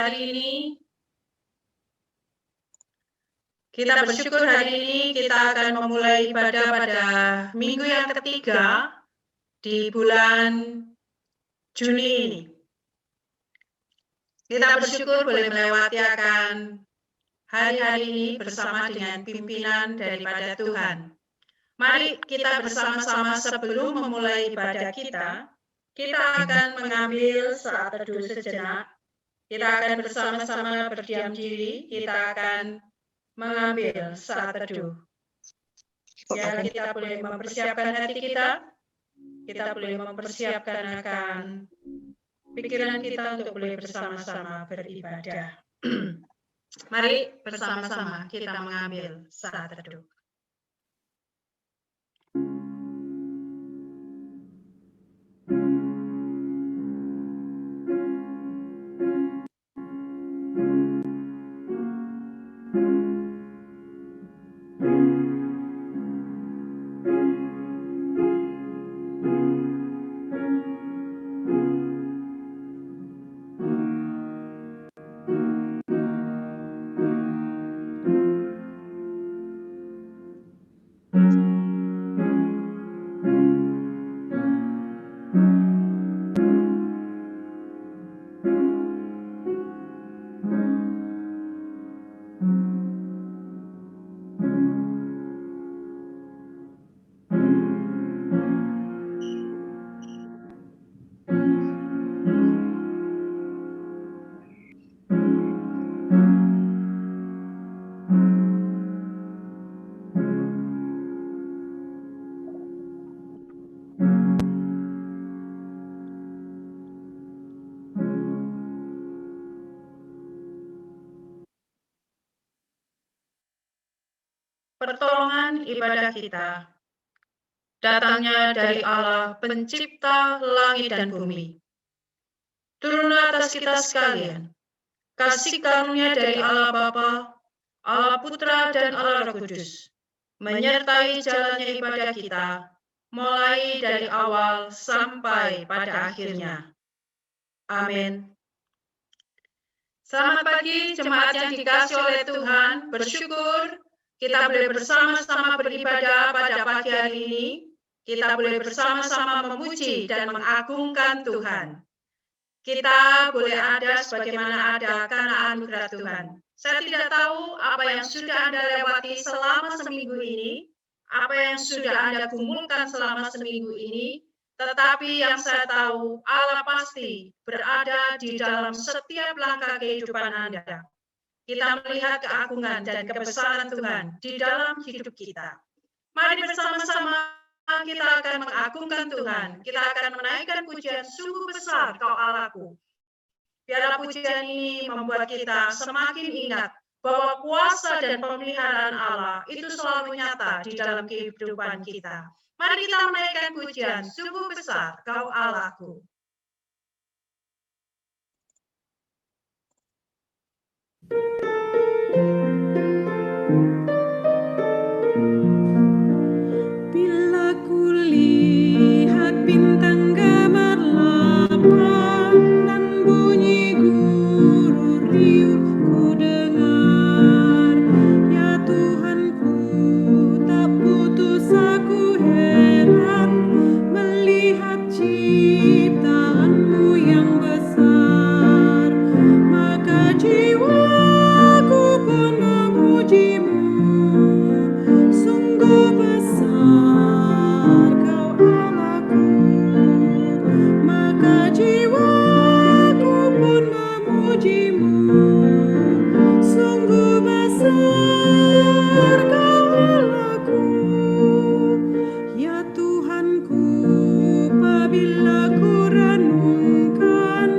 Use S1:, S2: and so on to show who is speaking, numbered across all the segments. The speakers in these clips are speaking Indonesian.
S1: hari ini kita bersyukur hari ini kita akan memulai ibadah pada minggu yang ketiga di bulan Juni ini. Kita bersyukur boleh melewati akan hari-hari ini bersama dengan pimpinan daripada Tuhan. Mari kita bersama-sama sebelum memulai ibadah kita akan mengambil saat teduh sejenak. Kita akan bersama-sama berdiam diri, kita akan mengambil saat teduh. Ya, kita boleh mempersiapkan hati kita boleh mempersiapkan akan pikiran kita untuk boleh bersama-sama beribadah. Mari bersama-sama kita mengambil saat teduh. Pertolongan ibadah kita datangnya dari Allah pencipta langit dan bumi. Turunlah atas kita sekalian kasih karunia dari Allah Bapa, Allah Putra dan Allah Roh Kudus, menyertai jalannya ibadah kita, mulai dari awal sampai pada akhirnya. Amin. Selamat pagi jemaat yang dikasihi oleh Tuhan, bersyukur kita boleh bersama-sama beribadah pada pagi hari ini. Kita boleh bersama-sama memuji dan mengagungkan Tuhan. Kita boleh ada sebagaimana ada karena anugerah Tuhan. Saya tidak tahu apa yang sudah Anda lewati selama seminggu ini, apa yang sudah Anda gumulkan selama seminggu ini, tetapi yang saya tahu Allah pasti berada di dalam setiap langkah kehidupan Anda. Kita melihat keagungan dan kebesaran Tuhan di dalam hidup kita. Mari bersama-sama kita akan mengagungkan Tuhan. Kita akan menaikkan pujian, sungguh besar Kau Allahku. Biarlah pujian ini membuat kita semakin ingat bahwa kuasa dan pemeliharaan Allah itu selalu nyata di dalam kehidupan kita. Mari kita menaikkan pujian, sungguh besar Kau Allahku.
S2: Bila kulihat bintang gemerlapan dan bunyi guru riuh ku dengar, ya Tuhanku tak putus aku heran melihat ciptaanmu yang besar, maka jiwaku pun memujimu. Sungguh besar Kau Allahku, maka jiwaku pun memujimu. Sungguh besar Kau Allahku, ya Tuhanku. Apabila ku renungkan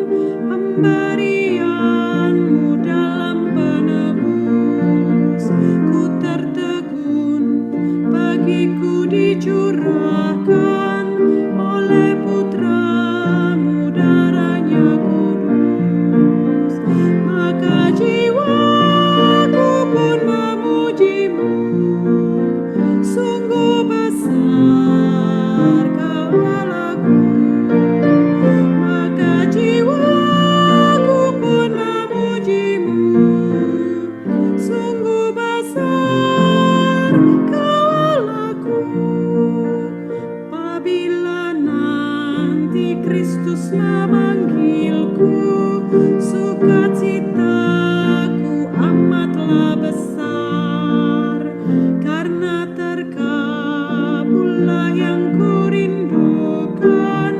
S2: pemberian-Mu dalam penebus, ku tertegun bagiku dicurahkan oleh Putra-Mu darahnya kudus, maka jiwaku pun memuji-Mu. Sungguh besar Kau Allahku. Kristus memanggilku, sukacitaku amatlah besar, karena terkabullah yang kurindukan,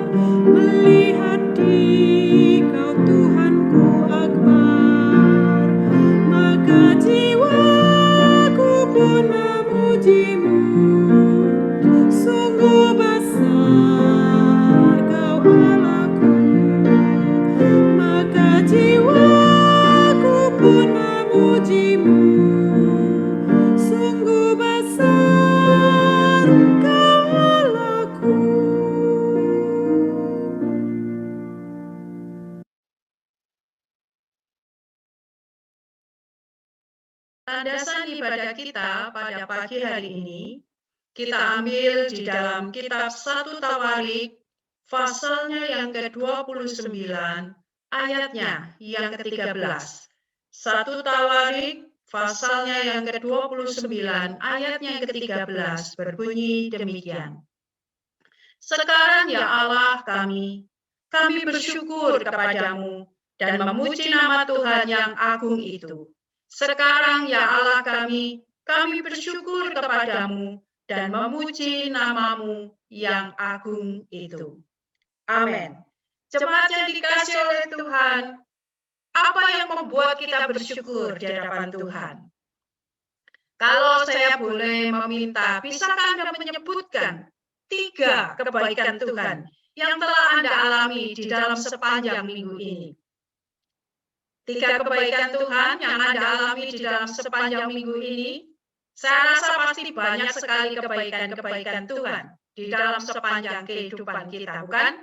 S2: melihat Dikau Tuhanku akbar. Maka jiwaku pun memuji-Mu, sungguh besar Kau Allahku. Maka jiwaku pun memuji-Mu, sungguh besar Kau Allahku.
S1: Landasan ibadah kita pada pagi hari ini, kita ambil di dalam kitab 1 Tawarik, pasalnya yang ke-29, ayatnya yang ke-13. 1 Tawarik, pasalnya yang ke-29, ayatnya yang ke-13, berbunyi demikian. Sekarang ya Allah kami bersyukur kepadamu dan memuji nama Tuhan yang agung itu. Sekarang ya Allah kami bersyukur kepadamu dan memuji namamu yang agung itu. Amin. Jemaat yang dikasihi oleh Tuhan, apa yang membuat kita bersyukur di hadapan Tuhan? Kalau saya boleh meminta, bisakah Anda menyebutkan 3 kebaikan Tuhan yang telah Anda alami di dalam sepanjang minggu ini? 3 kebaikan Tuhan yang Anda alami di dalam sepanjang minggu ini, saya rasa pasti banyak sekali kebaikan-kebaikan Tuhan di dalam sepanjang kehidupan kita, bukan?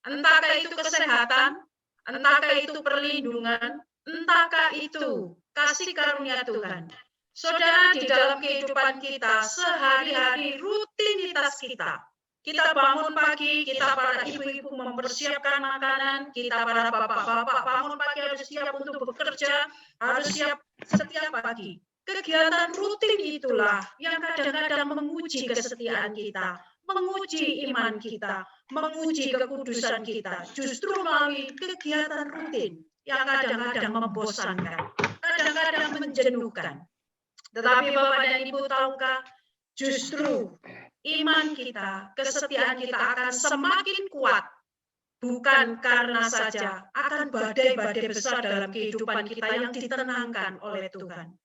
S1: Entahkah itu kesehatan, entahkah itu perlindungan, entahkah itu kasih karunia Tuhan. Saudara, di dalam kehidupan kita, sehari-hari rutinitas kita, kita bangun pagi, kita para ibu-ibu mempersiapkan makanan, kita para bapak-bapak bangun pagi harus siap untuk bekerja, harus siap setiap pagi. Kegiatan rutin itulah yang kadang-kadang menguji kesetiaan kita, menguji iman kita, menguji kekudusan kita, justru melalui kegiatan rutin yang kadang-kadang membosankan, kadang-kadang menjenuhkan. Tetapi Bapak dan Ibu tahukah, justru iman kita, kesetiaan kita akan semakin kuat, bukan karena saja akan badai-badai besar dalam kehidupan kita yang ditenangkan oleh Tuhan.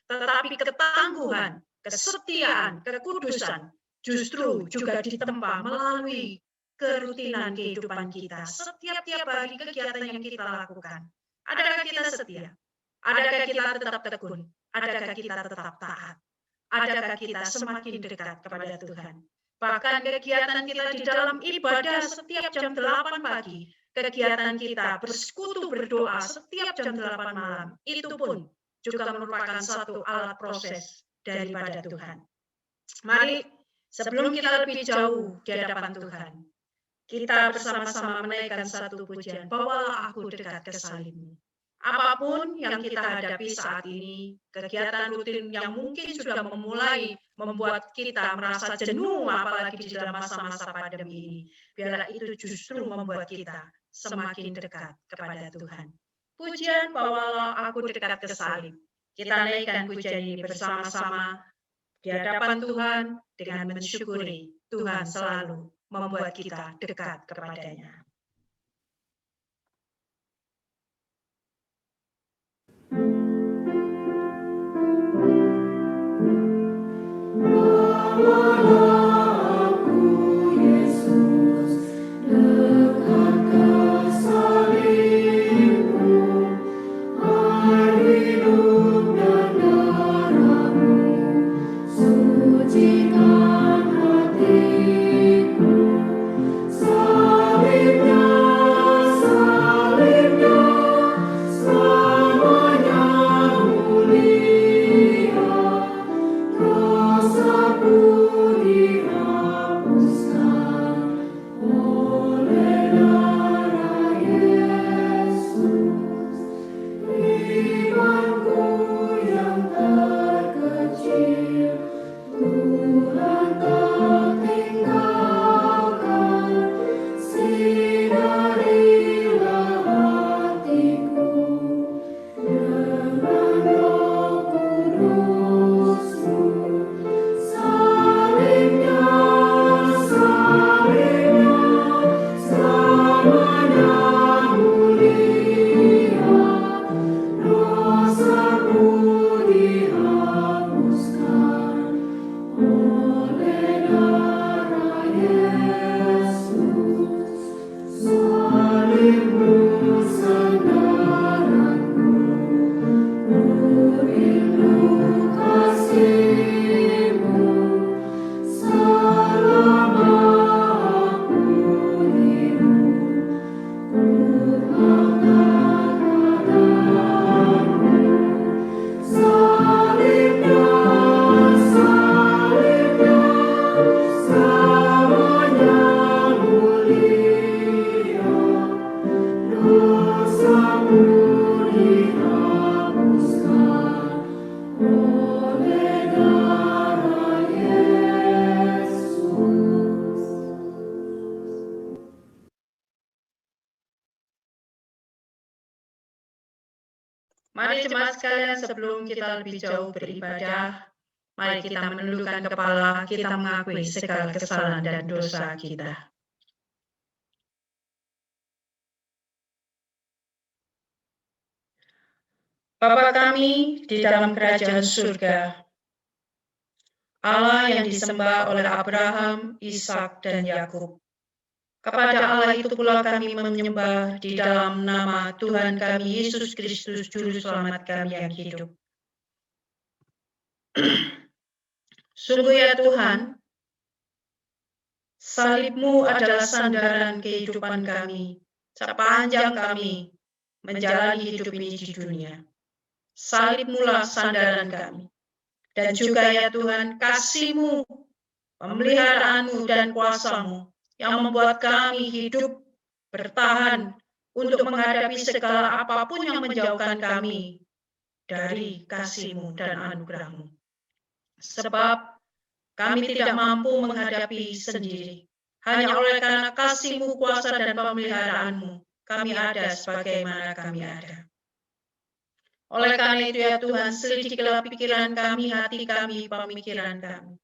S1: Tetapi ketangguhan, kesetiaan, kekudusan justru juga ditempa melalui kerutinan kehidupan kita. Setiap hari kegiatan yang kita lakukan. Adakah kita setia? Adakah kita tetap tekun? Adakah kita tetap taat? Adakah kita semakin dekat kepada Tuhan? Bahkan kegiatan kita di dalam ibadah setiap jam 8 pagi, kegiatan kita bersekutu berdoa setiap jam 8 malam, itu pun juga merupakan satu alat proses daripada Tuhan. Mari, sebelum kita lebih jauh di hadapan Tuhan, kita bersama-sama menaikkan satu pujian, bawalah aku dekat ke salib-Mu. Apapun yang kita hadapi saat ini, kegiatan rutin yang mungkin sudah memulai membuat kita merasa jenuh, apalagi di dalam masa-masa pandemi ini, biarlah itu justru membuat kita semakin dekat kepada Tuhan. Pujian bawalah aku dekat ke salib. Kita naikkan pujian ini bersama-sama di hadapan Tuhan dengan mensyukuri Tuhan selalu membuat kita dekat kepadanya.
S2: Sucikan hatiku, salib
S1: Mari jemaat sekalian, sebelum kita lebih jauh beribadah, mari kita menundukkan kepala, kita mengakui segala kesalahan dan dosa kita. Bapa kami di dalam kerajaan surga, Allah yang disembah oleh Abraham, Ishak, dan Yakub. Kepada Allah itu pula kami menyembah di dalam nama Tuhan kami Yesus Kristus, Juru Selamat kami yang hidup. Sungguh ya Tuhan, salib-Mu adalah sandaran kehidupan kami, sepanjang kami menjalani hidup ini di dunia. Salib-Mu lah sandaran kami. Dan juga ya Tuhan, kasih-Mu, pemeliharaan-Mu dan kuasa-Mu yang membuat kami hidup bertahan untuk menghadapi segala apapun yang menjauhkan kami dari kasih-Mu dan anugerah-Mu. Sebab kami tidak mampu menghadapi sendiri. Hanya oleh karena kasih-Mu, kuasa dan pemeliharaan-Mu, kami ada sebagaimana kami ada. Oleh karena itu ya Tuhan, selidikilah pikiran kami, hati kami, pemikiran kami.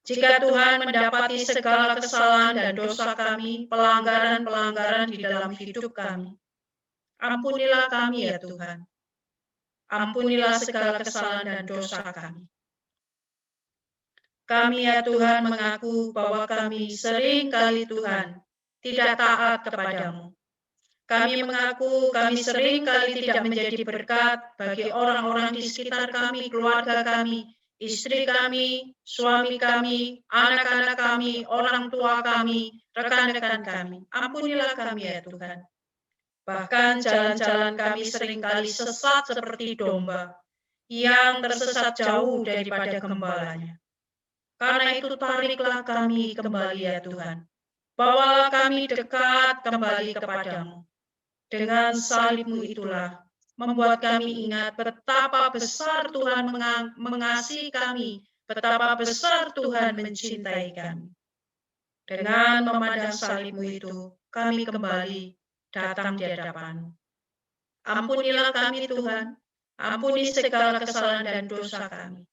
S1: Jika Tuhan mendapati segala kesalahan dan dosa kami, pelanggaran-pelanggaran di dalam hidup kami, ampunilah kami ya Tuhan. Ampunilah segala kesalahan dan dosa kami. Kami ya Tuhan mengaku bahwa kami sering kali Tuhan tidak taat kepadamu. Kami mengaku kami sering kali tidak menjadi berkat bagi orang-orang di sekitar kami, keluarga kami, istri kami, suami kami, anak-anak kami, orang tua kami, rekan-rekan kami. Ampunilah kami ya Tuhan. Bahkan jalan-jalan kami sering kali sesat seperti domba yang tersesat jauh daripada gembalanya. Karena itu tariklah kami kembali ya Tuhan. Bawalah kami dekat kembali kepadamu. Dengan salib-Mu itulah membuat kami ingat betapa besar Tuhan mengasihi kami, betapa besar Tuhan mencintai kami. Dengan memandang salib-Mu itu, kami kembali datang di hadapan-Mu. Ampunilah kami Tuhan, ampuni segala kesalahan dan dosa kami.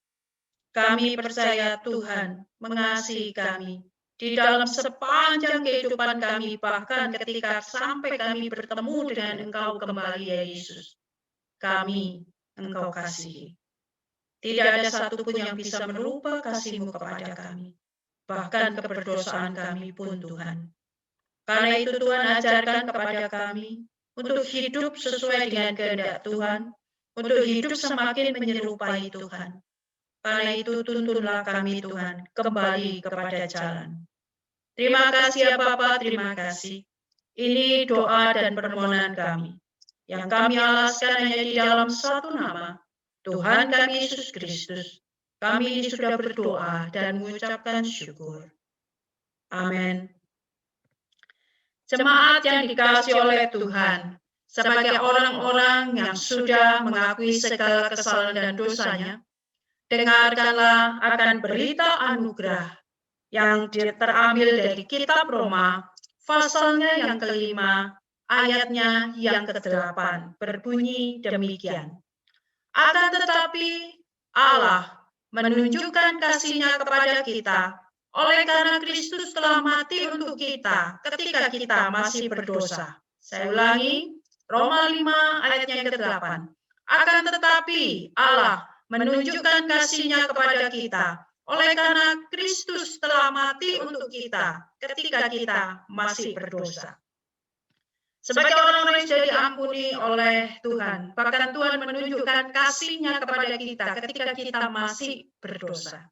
S1: Kami percaya Tuhan mengasihi kami di dalam sepanjang kehidupan kami, bahkan ketika sampai kami bertemu dengan Engkau kembali ya Yesus. Kami Engkau kasihi. Tidak ada satupun yang bisa merubah kasih-Mu kepada kami, bahkan keberdosaan kami pun Tuhan. Karena itu Tuhan ajarkan kepada kami untuk hidup sesuai dengan kehendak Tuhan, untuk hidup semakin menyerupai Tuhan. Karena itu tuntunlah kami Tuhan kembali kepada jalan. Terima kasih ya Bapa, terima kasih. Ini doa dan permohonan kami, yang kami alaskan hanya di dalam satu nama, Tuhan kami Yesus Kristus. Kami ini sudah berdoa dan mengucapkan syukur. Amin. Jemaat yang dikasihi oleh Tuhan, sebagai orang-orang yang sudah mengakui segala kesalahan dan dosanya, dengarkanlah akan berita anugerah yang terambil dari kitab Roma, pasalnya yang ke-5, ayatnya yang ke-8, berbunyi demikian. Akan tetapi Allah menunjukkan kasih-Nya kepada kita, oleh karena Kristus telah mati untuk kita ketika kita masih berdosa. Saya ulangi, Roma 5 ayatnya yang ke-8. Akan tetapi Allah menunjukkan kasih-Nya kepada kita, oleh karena Kristus telah mati untuk kita ketika kita masih berdosa. Sebagai orang-orang yang sudah diampuni oleh Tuhan, bahkan Tuhan menunjukkan kasih-Nya kepada kita ketika kita masih berdosa.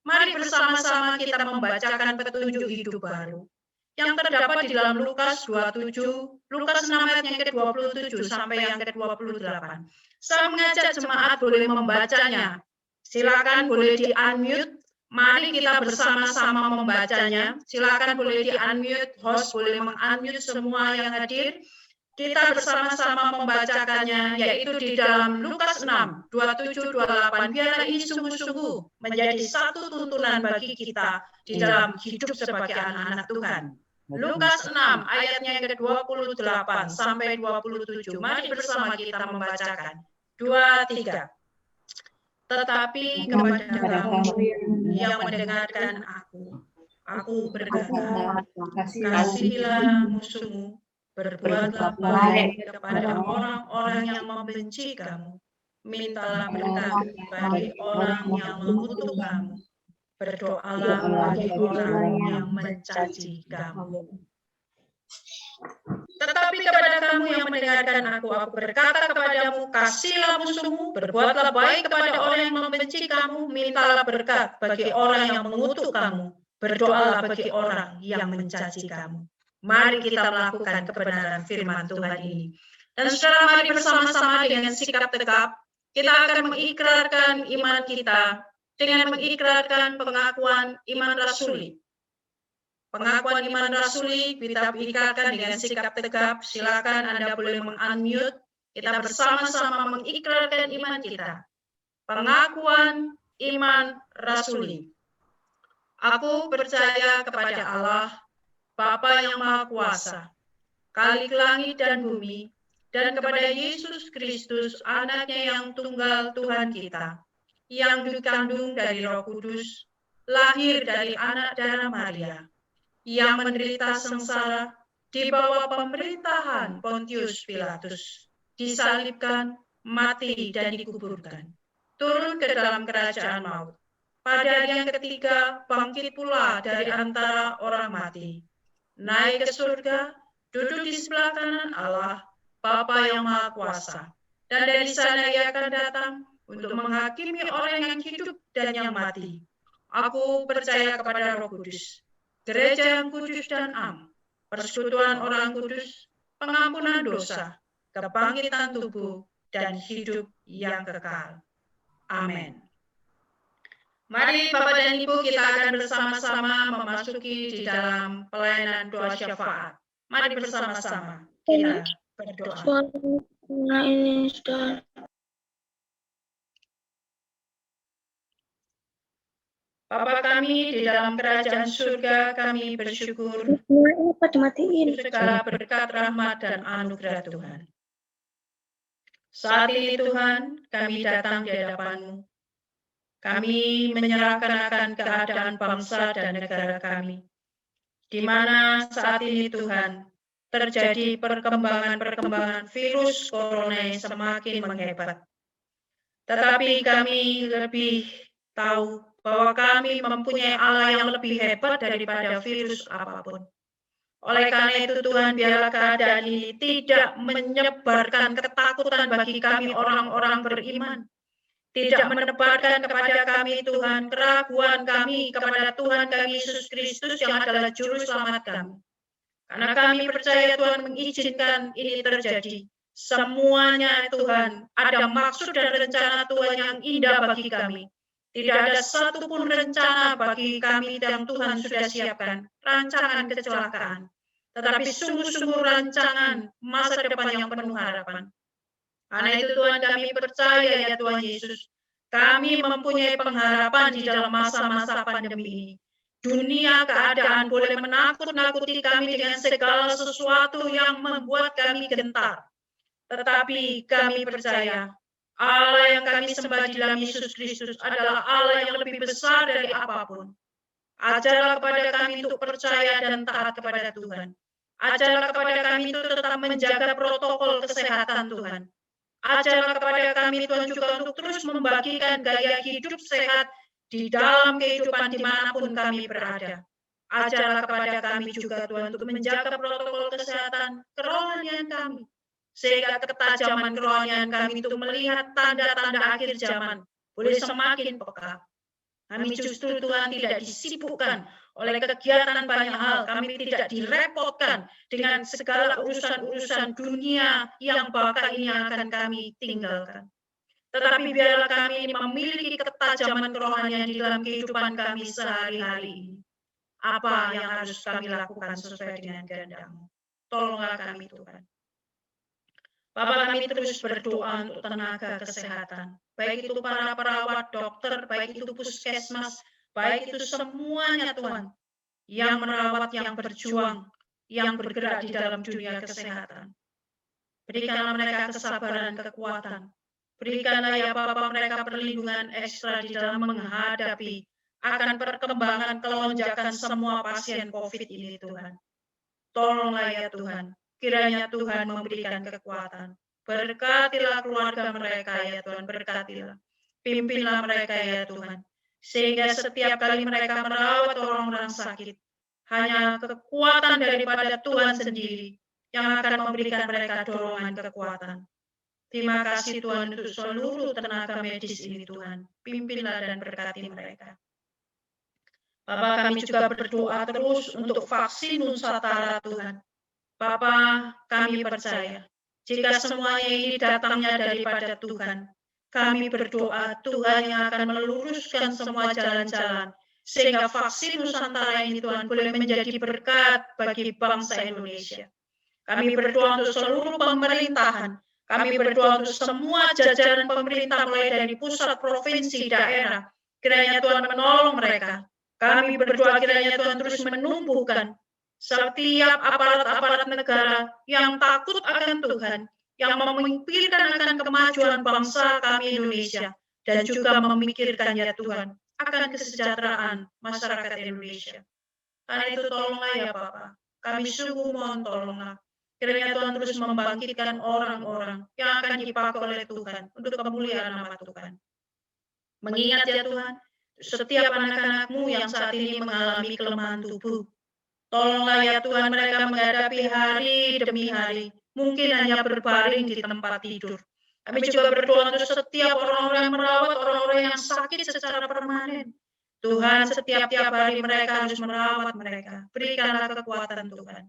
S1: Mari bersama-sama kita membacakan petunjuk hidup baru yang terdapat di dalam Lukas 27, Lukas 6 ayat yang ke-27 sampai yang ke-28. Saya mengajak jemaat boleh membacanya. Silakan boleh di-unmute. Mari kita bersama-sama membacanya. Silakan boleh di-unmute, host boleh meng-unmute semua yang hadir. Kita bersama-sama membacakannya, yaitu di dalam Lukas 6, 27-28. Biarlah ini sungguh-sungguh menjadi satu tuntunan bagi kita di dalam hidup sebagai anak-anak Tuhan. Lukas 6, ayatnya yang ke-28 sampai 27. Mari bersama kita membacakan. 2, 3. Tetapi kepada kamu yang mendengarkan aku berkata, kasihilah musuhmu, berbuatlah baik kepada orang-orang yang membenci kamu, mintalah berkat bagi orang yang mengutuk kamu, berdoalah bagi orang yang mencaci kamu. Tetapi kepada kamu yang mendengarkan aku berkata kepadamu, kasihilah musuhmu, berbuatlah baik kepada orang yang membenci kamu, mintalah berkat bagi orang yang mengutuk kamu, berdoalah bagi orang yang mencaci kamu. Mari kita melakukan kebenaran firman Tuhan ini. Dan saudara, mari bersama-sama dengan sikap tegap, kita akan mengikrarkan iman kita dengan mengikrarkan pengakuan iman rasuli. Pengakuan iman rasuli kita ikrarkan dengan sikap tegap. Silakan Anda boleh meng-unmute. Kita bersama-sama mengikrarkan iman kita. Pengakuan iman rasuli. Aku percaya kepada Allah, Bapa yang Maha Kuasa, Khalik langit dan bumi, dan kepada Yesus Kristus, Anaknya yang tunggal Tuhan kita, yang dikandung dari Roh Kudus, lahir dari anak darah Maria, yang menderita sengsara di bawah pemerintahan Pontius Pilatus, disalibkan, mati, dan dikuburkan, turun ke dalam kerajaan maut. Pada hari yang ketiga, bangkit pula dari antara orang mati, naik ke surga, duduk di sebelah kanan Allah, Bapa yang Maha Kuasa, dan dari sana Ia akan datang untuk menghakimi orang yang hidup dan yang mati. Aku percaya kepada Roh Kudus, gereja yang kudus dan am, persekutuan orang kudus, pengampunan dosa, kebangkitan tubuh, dan hidup yang kekal. Amin. Mari Bapak dan Ibu, kita akan bersama-sama memasuki di dalam pelayanan doa syafaat. Mari bersama-sama kita berdoa. Bapa kami di dalam kerajaan surga, kami bersyukur untuk segala berkat, rahmat, dan anugerah Tuhan. Saat ini Tuhan, kami datang di hadapan-Mu. Kami menyerahkan akan keadaan bangsa dan negara kami, di mana saat ini Tuhan terjadi perkembangan virus corona yang semakin menghebat. Tetapi kami lebih tahu bahwa kami mempunyai Allah yang lebih hebat daripada virus apapun. Oleh karena itu Tuhan, biarlah keadaan ini tidak menyebarkan ketakutan bagi kami orang-orang beriman. Tidak menebarkan kepada kami Tuhan keraguan kami kepada Tuhan kami Yesus Kristus yang adalah juru selamat kami. Karena kami percaya Tuhan mengizinkan ini terjadi. Semuanya Tuhan ada maksud dan rencana Tuhan yang indah bagi kami. Tidak ada satupun rencana bagi kami yang Tuhan sudah siapkan, rancangan kecelakaan. Tetapi sungguh-sungguh rancangan masa depan yang penuh harapan. Karena itu Tuhan, kami percaya ya Tuhan Yesus, kami mempunyai pengharapan di dalam masa-masa pandemi ini. Dunia keadaan boleh menakut-nakuti kami dengan segala sesuatu yang membuat kami gentar. Tetapi kami percaya, Allah yang kami sembah di dalam Yesus Kristus adalah Allah yang lebih besar dari apapun. Ajarlah kepada kami untuk percaya dan taat kepada Tuhan. Ajarlah kepada kami untuk tetap menjaga protokol kesehatan Tuhan. Ajarlah kepada kami Tuhan juga untuk terus membagikan gaya hidup sehat di dalam kehidupan dimanapun kami berada. Ajarlah kepada kami juga Tuhan untuk menjaga protokol kesehatan kerohanian kami. Sehingga ketajaman kerohanian kami untuk melihat tanda-tanda akhir zaman boleh semakin peka. Kami justru Tuhan tidak disibukkan oleh kegiatan banyak hal. Kami tidak direpotkan dengan segala urusan-urusan dunia yang bakal ini akan kami tinggalkan. Tetapi biarlah kami ini memiliki ketajaman kerohanian di dalam kehidupan kami sehari-hari ini. Apa yang harus kami lakukan sesuai dengan kehendak-Mu? Tolonglah kami Tuhan. Bapak, kami terus berdoa untuk tenaga kesehatan. Baik itu para perawat, dokter, baik itu puskesmas, baik itu semuanya Tuhan. Yang merawat, yang berjuang, yang bergerak di dalam dunia kesehatan. Berikanlah mereka kesabaran, kekuatan. Berikanlah ya Bapa mereka perlindungan ekstra di dalam menghadapi akan perkembangan kelonjakan semua pasien COVID ini Tuhan. Tolonglah ya Tuhan, kiranya Tuhan memberikan kekuatan. Berkatilah keluarga mereka ya Tuhan, berkatilah. Pimpinlah mereka ya Tuhan. Sehingga setiap kali mereka merawat orang-orang sakit, hanya kekuatan daripada Tuhan sendiri yang akan memberikan mereka dorongan kekuatan. Terima kasih Tuhan untuk seluruh tenaga medis ini Tuhan. Pimpinlah dan berkati mereka. Bapa, kami juga berdoa terus untuk vaksin Nusantara Tuhan. Bapa, kami percaya jika semuanya ini datangnya daripada Tuhan. Kami berdoa Tuhan yang akan meluruskan semua jalan-jalan sehingga vaksin Nusantara ini Tuhan boleh menjadi berkat bagi bangsa Indonesia. Kami berdoa untuk seluruh pemerintahan. Kami berdoa untuk semua jajaran pemerintah mulai dari pusat, provinsi, daerah. Kiranya Tuhan menolong mereka. Kami berdoa kiranya Tuhan terus menumbuhkan setiap aparat-aparat negara yang takut akan Tuhan, yang memikirkan akan kemajuan bangsa kami Indonesia, dan juga memikirkan ya Tuhan akan kesejahteraan masyarakat Indonesia. Karena itu tolonglah ya Bapa, kami sungguh mohon tolonglah. Kiranya Tuhan terus membangkitkan orang-orang yang akan dipakai oleh Tuhan untuk kemuliaan nama Tuhan. Mengingat ya Tuhan, setiap anak-anak-Mu yang saat ini mengalami kelemahan tubuh, tolonglah ya Tuhan mereka menghadapi hari demi hari, mungkin hanya berbaring di tempat tidur. Kami juga berdoa untuk setiap orang-orang yang merawat orang-orang yang sakit secara permanen. Tuhan, setiap hari mereka harus merawat mereka. Berikanlah kekuatan Tuhan.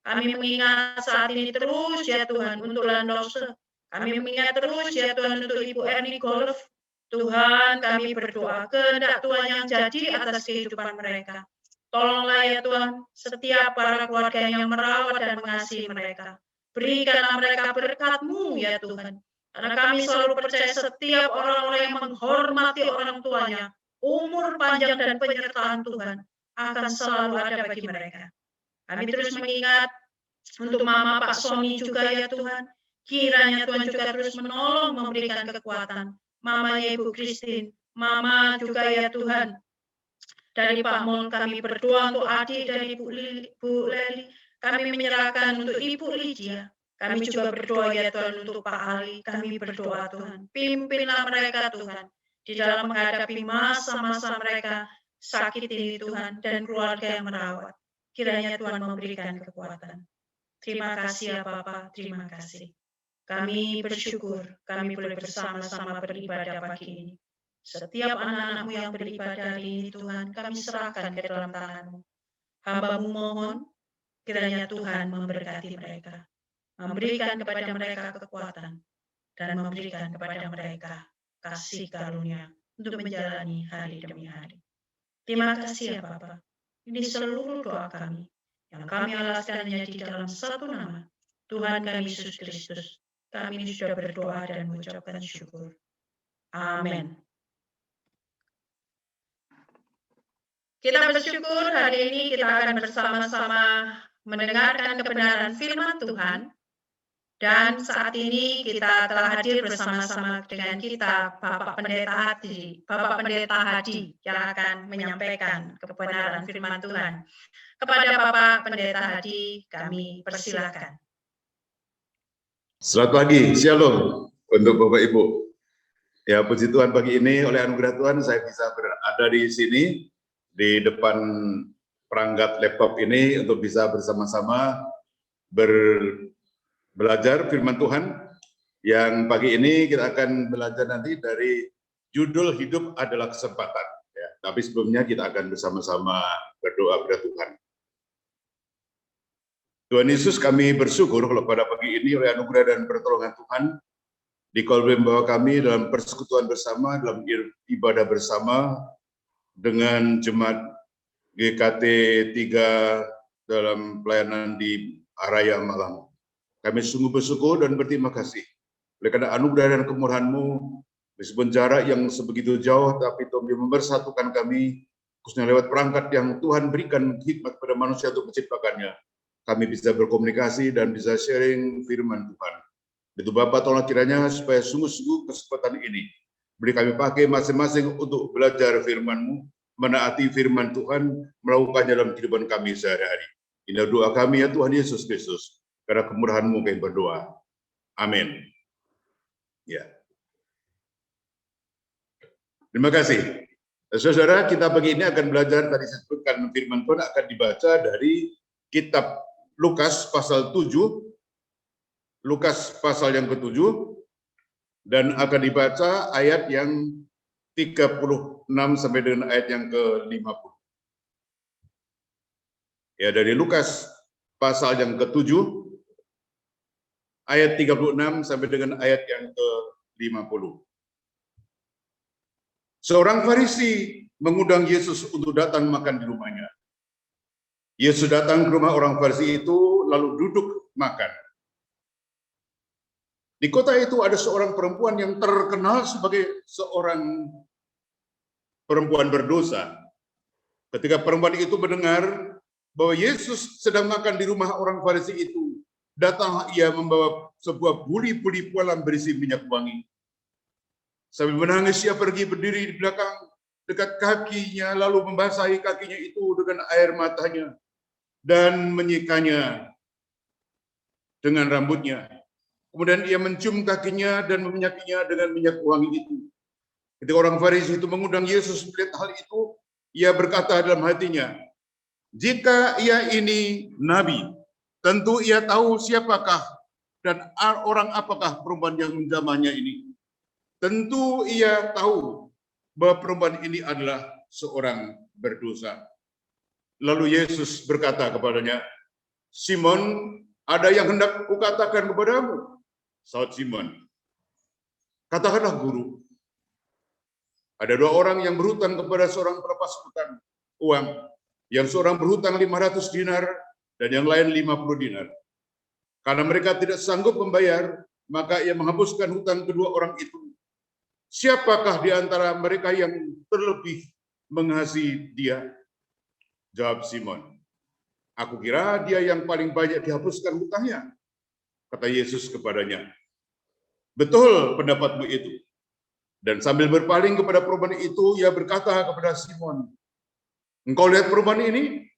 S1: Kami mengingat saat ini terus ya Tuhan untuk Landause. Kami mengingat terus ya Tuhan untuk Ibu Erni Golf. Tuhan, kami berdoa kehendak Tuhan yang jadi atas kehidupan mereka. Tolonglah ya Tuhan setiap para keluarga yang merawat dan mengasihi mereka. Berikanlah mereka berkat-Mu ya Tuhan. Karena kami selalu percaya setiap orang-orang yang menghormati orang tuanya, umur panjang dan penyertaan Tuhan akan selalu ada bagi mereka. Kami terus mengingat untuk Mama Pak Sony juga ya Tuhan. Kiranya Tuhan juga terus menolong memberikan kekuatan. Mamanya Ibu Christine, Mama juga ya Tuhan. Dari Pak Mul kami berdoa untuk adik dari Bu Leli. Kami menyerahkan untuk Ibu Lydia. Kami juga berdoa ya Tuhan untuk Pak Ali. Kami berdoa Tuhan. Pimpinlah mereka Tuhan. Di dalam menghadapi masa-masa mereka sakit ini Tuhan. Dan keluarga yang merawat. Kiranya Tuhan memberikan kekuatan. Terima kasih ya Bapa, terima kasih. Kami bersyukur, kami boleh bersama-sama beribadah pagi ini. Setiap anak-anak-Mu yang beribadah hari ini Tuhan, kami serahkan ke dalam tangan-Mu. Hamba-Mu mohon, kiranya Tuhan memberkati mereka. Memberikan kepada mereka kekuatan. Dan memberikan kepada mereka kasih karunia untuk menjalani hari demi hari. Terima kasih ya Bapa. Ini seluruh doa kami yang kami alaskannya di dalam satu nama, Tuhan kami Yesus Kristus. Kami sudah berdoa dan mengucapkan syukur. Amin. Kita bersyukur hari ini kita akan bersama-sama mendengarkan kebenaran firman Tuhan. Dan saat ini kita telah hadir bersama-sama dengan kita Bapak Pendeta Hadi yang akan menyampaikan kebenaran firman Tuhan. Kepada Bapak Pendeta Hadi kami persilakan.
S3: Selamat pagi, shalom untuk Bapak Ibu. Ya, puji Tuhan pagi ini oleh anugerah Tuhan saya bisa berada di sini di depan perangkat laptop ini untuk bisa bersama-sama belajar firman Tuhan. Yang pagi ini kita akan belajar nanti dari judul hidup adalah kesempatan. Ya, tapi sebelumnya kita akan bersama-sama berdoa kepada Tuhan. Tuhan Yesus, kami bersyukur kalau pada pagi ini oleh anugerah dan pertolongan Tuhan di Kau membawa kami dalam persekutuan bersama, dalam ibadah bersama dengan jemaat GKT 3 dalam pelayanan di Araya Malang. Kami sungguh bersyukur dan berterima kasih oleh karena anugerah dan kemurahan-Mu, meskipun jarak yang sebegitu jauh, tapi Tuhan mempersatukan kami, khususnya lewat perangkat yang Tuhan berikan hikmat kepada manusia untuk menciptakannya. Kami bisa berkomunikasi dan bisa sharing firman Tuhan. Itu Bapa, tolong kiranya supaya sungguh-sungguh kesempatan ini beri kami pakai masing-masing untuk belajar firman-Mu, menaati firman Tuhan, melakukannya dalam kehidupan kami sehari-hari. Inilah doa kami ya Tuhan Yesus Kristus. Karena kemurahan-Mu kami berdoa. Amin. Ya. Terima kasih. Saudara, kita pagi ini akan belajar, tadi saya sebutkan firman Tuhan akan dibaca dari kitab Lukas pasal 7, Lukas pasal yang ke-7, dan akan dibaca ayat yang 36 sampai dengan ayat yang ke-50. Ya, dari Lukas pasal yang ke-7, ayat 36 sampai dengan ayat yang ke-50. Seorang Farisi mengundang Yesus untuk datang makan di rumahnya. Yesus datang ke rumah orang Farisi itu, lalu duduk makan. Di kota itu ada seorang perempuan yang terkenal sebagai seorang perempuan berdosa. Ketika perempuan itu mendengar bahwa Yesus sedang makan di rumah orang Farisi itu, datang ia membawa sebuah buli-buli pualam berisi minyak wangi. Sambil menangis ia pergi berdiri di belakang dekat kakinya, lalu membasahi kakinya itu dengan air matanya dan menyikanya dengan rambutnya. Kemudian ia mencium kakinya dan meminyakinya dengan minyak wangi itu. Ketika orang Farisi itu mengundang Yesus melihat hal itu, ia berkata dalam hatinya, jika ia ini nabi, tentu ia tahu siapakah dan orang apakah perempuan yang menjamahnya ini. Tentu ia tahu bahwa perempuan ini adalah seorang berdosa. Lalu Yesus berkata kepadanya, Simon, ada yang hendak kukatakan kepadamu. Saud Simon, katakanlah guru. Ada dua orang yang berhutang kepada seorang pelepas hutang uang. Yang seorang berhutang 500 dinar dan yang lain 50 dinar. Karena mereka tidak sanggup membayar, maka ia menghapuskan hutang kedua orang itu. Siapakah di antara mereka yang terlebih mengasihi dia? Jawab Simon, aku kira dia yang paling banyak dihapuskan hutangnya. Kata Yesus kepadanya, betul pendapatmu itu. Dan sambil berpaling kepada perempuan itu, ia berkata kepada Simon, engkau lihat perempuan ini?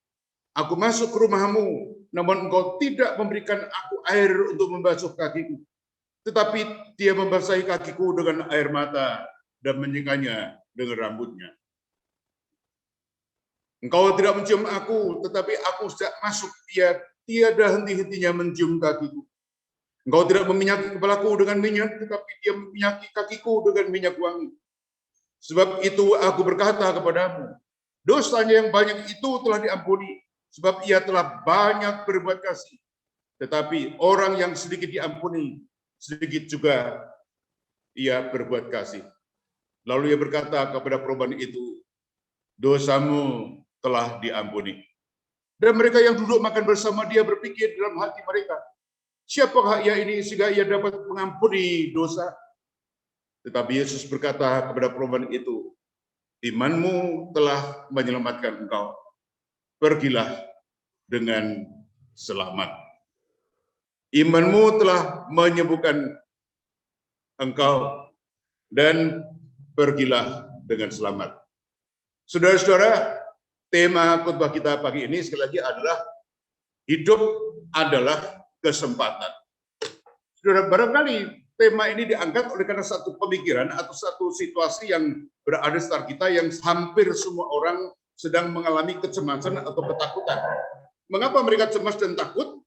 S3: Aku masuk ke rumahmu, namun engkau tidak memberikan aku air untuk membasuh kakiku. Tetapi dia membasahi kakiku dengan air mata dan menyikanya dengan rambutnya. Engkau tidak mencium aku, tetapi aku sejak masuk ia tiada henti-hentinya mencium kakiku. Engkau tidak meminyaki kepalaku dengan minyak, tetapi dia meminyaki kakiku dengan minyak wangi. Sebab itu aku berkata kepadamu, dosanya yang banyak itu telah diampuni, sebab ia telah banyak berbuat kasih. Tetapi orang yang sedikit diampuni, sedikit juga ia berbuat kasih. Lalu ia berkata kepada perempuan itu, dosamu telah diampuni. Dan mereka yang duduk makan bersama dia berpikir dalam hati mereka, siapakah ia ini sehingga ia dapat mengampuni dosa? Tetapi Yesus berkata kepada perempuan itu, imanmu telah menyelamatkan engkau. Pergilah dengan selamat. Imanmu telah menyembuhkan engkau dan pergilah dengan selamat. Saudara-saudara, tema khotbah kita pagi ini sekali lagi adalah hidup adalah kesempatan. Saudara, barangkali tema ini diangkat oleh karena satu pemikiran atau satu situasi yang berada di sekitar kita yang hampir semua orang sedang mengalami kecemasan atau ketakutan. Mengapa mereka cemas dan takut?